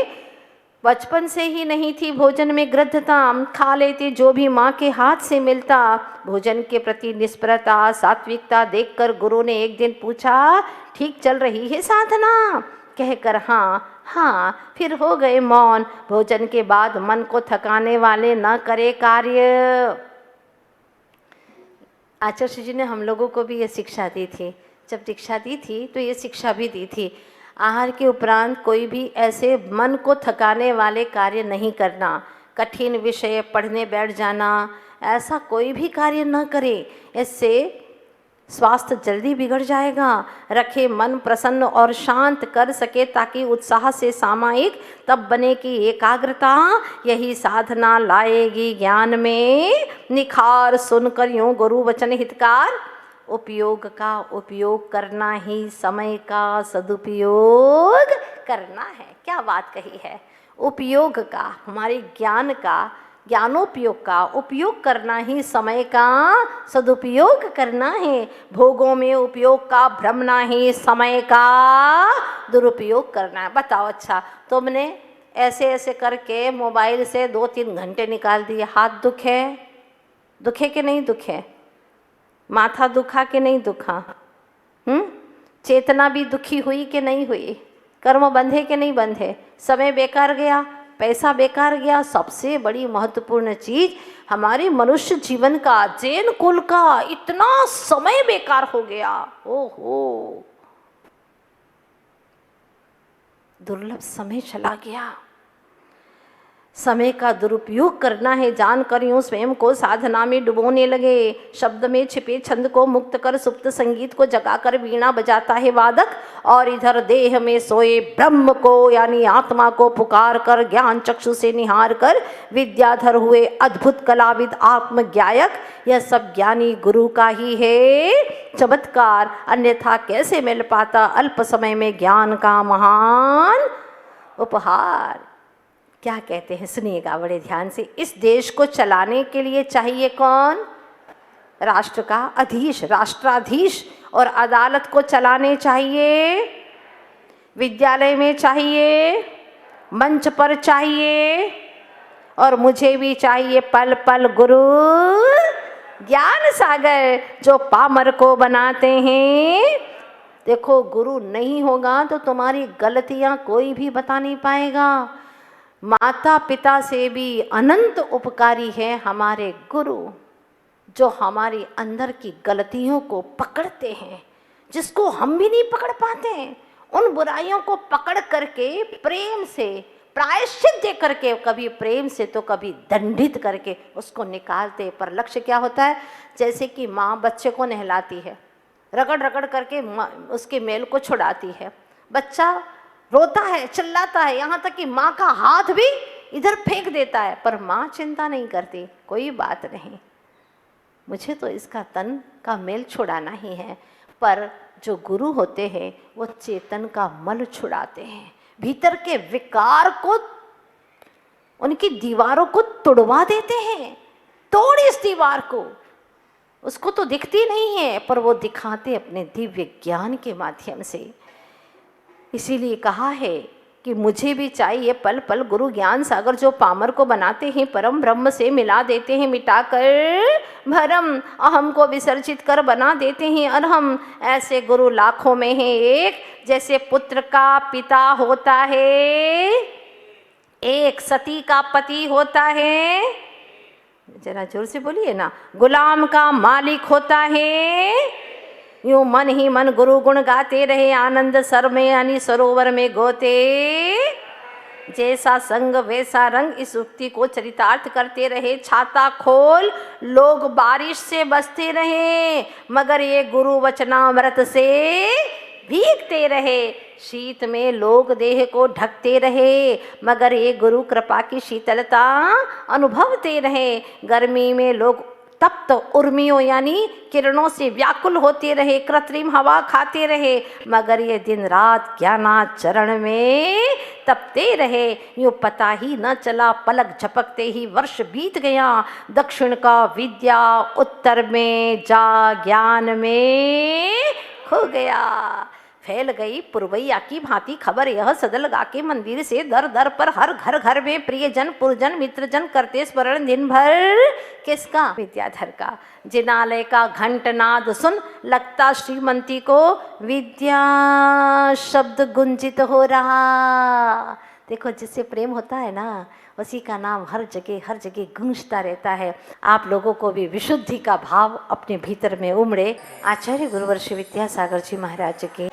S1: बचपन से ही नहीं थी भोजन में गृद्धता, खा लेते जो भी माँ के हाथ से मिलता। भोजन के प्रति निष्परता, सात्विकता देखकर गुरु ने एक दिन पूछा, ठीक चल रही है साधना? कहकर हाँ, फिर हो गए मौन। भोजन के बाद मन को थकाने वाले न करे कार्य। आचार्य जी ने हम लोगों को भी ये शिक्षा दी थी। जब दीक्षा दी थी तो ये शिक्षा भी दी थी, आहार के उपरांत कोई भी ऐसे मन को थकाने वाले कार्य नहीं करना। कठिन विषय पढ़ने बैठ जाना, ऐसा कोई भी कार्य न करे, इससे स्वास्थ्य जल्दी बिगड़ जाएगा। रखे मन प्रसन्न और शांत कर सके ताकि उत्साह से सामायिक, तब बने की एकाग्रता। यही साधना लाएगी ज्ञान में निखार। सुनकर यूँ गुरु वचन हितकार, उपयोग का उपयोग करना ही समय का सदुपयोग करना है। क्या बात कही है। उपयोग का, हमारे ज्ञान का, ज्ञानोपयोग का उपयोग करना ही समय का सदुपयोग करना है। भोगों में उपयोग का भ्रमना ही समय का दुरुपयोग करना है। बताओ, अच्छा तुमने ऐसे ऐसे करके मोबाइल से 2-3 घंटे निकाल दिए। हाथ दुखे कि नहीं दुखे? माथा दुखा कि नहीं दुखा? चेतना भी दुखी हुई कि नहीं हुई? कर्म बंधे कि नहीं बंधे? समय बेकार गया, पैसा बेकार गया। सबसे बड़ी महत्वपूर्ण चीज हमारे मनुष्य जीवन का, जैन कुल का इतना समय बेकार हो गया। ओहो, दुर्लभ समय चला गया। समय का दुरुपयोग करना है जानकर यूं स्वयं को साधना में डुबोने लगे। शब्द में छिपे छंद को मुक्त कर सुप्त संगीत को जगाकर वीणा बजाता है वादक, और इधर देह में सोए ब्रह्म को यानी आत्मा को पुकार कर ज्ञान चक्षु से निहार कर विद्याधर हुए अद्भुत कलाविद आत्मज्ञायक। यह सब ज्ञानी गुरु का ही है चमत्कार, अन्यथा कैसे मिल पाता अल्प समय में ज्ञान का महान उपहार। क्या कहते हैं सुनिएगा बड़े ध्यान से। इस देश को चलाने के लिए चाहिए कौन? राष्ट्र का अधीश, राष्ट्राधीश। और अदालत को चलाने चाहिए, विद्यालय में चाहिए, मंच पर चाहिए, और मुझे भी चाहिए पल पल गुरु ज्ञान सागर जो पामर को बनाते हैं। देखो, गुरु नहीं होगा तो तुम्हारी गलतियां कोई भी बता नहीं पाएगा। माता पिता से भी अनंत उपकारी है हमारे गुरु, जो हमारे अंदर की गलतियों को पकड़ते हैं, जिसको हम भी नहीं पकड़ पाते हैं। उन बुराइयों को पकड़ करके प्रेम से प्रायश्चित दे करके, कभी प्रेम से तो कभी दंडित करके उसको निकालते। पर लक्ष्य क्या होता है? जैसे कि माँ बच्चे को नहलाती है, रगड़ रगड़ करके उसके मैल को छुड़ाती है। बच्चा रोता है, चिल्लाता है, यहाँ तक कि माँ का हाथ भी इधर फेंक देता है, पर माँ चिंता नहीं करती, कोई बात नहीं, मुझे तो इसका तन का मेल छुड़ाना ही है। पर जो गुरु होते हैं वो चेतन का मल छुड़ाते हैं, भीतर के विकार को, उनकी दीवारों को तुड़वा देते हैं। तोड़ इस दीवार को, उसको तो दिखती नहीं है पर वो दिखाते अपने दिव्य ज्ञान के माध्यम से। इसीलिए कहा है कि मुझे भी चाहिए पल पल गुरु ज्ञान सागर जो पामर को बनाते हैं परम ब्रह्म से मिला देते हैं, मिटाकर भरम अहम को विसर्जित कर बना देते हैं अरहम। ऐसे गुरु लाखों में हैं एक, जैसे पुत्र का पिता होता है एक, सती का पति होता है, जरा जोर से बोलिए ना, गुलाम का मालिक होता है। यूं मन ही मन गुरु गुण गाते रहे, आनंद सर में यानी सरोवर में गोते, जैसा संग वैसा रंग, इस उक्ति को चरितार्थ करते रहे। छाता खोल लोग बारिश से बचते रहे, मगर ये गुरु वचनामृत से भीगते रहे। शीत में लोग देह को ढकते रहे, मगर ये गुरु कृपा की शीतलता अनुभवते रहे। गर्मी में लोग तप्त उर्मियों यानी किरणों से व्याकुल होते रहे, कृत्रिम हवा खाते रहे, मगर ये दिन रात ज्ञानाचरण में तपते रहे। यूँ पता ही न चला, पलक झपकते ही वर्ष बीत गया। दक्षिण का विद्या उत्तर में जा ज्ञान में खो गया। फैल गई पुरवैया की भांति खबर यह सदल गा के मंदिर से दर दर पर, हर घर घर में प्रियजन पुरजन मित्रजन करते स्मरण दिन भर किसका? विद्याधर का। जिनालय का घंटनाद सुन लगता श्रीमंती को विद्या शब्द गुंजित हो रहा। देखो, जिससे प्रेम होता है ना, उसी का नाम हर जगह गूंजता रहता है। आप लोगों को भी विशुद्धि का भाव अपने भीतर में उमड़े। आचार्य गुरुवर श्री विद्यासागर जी महाराज के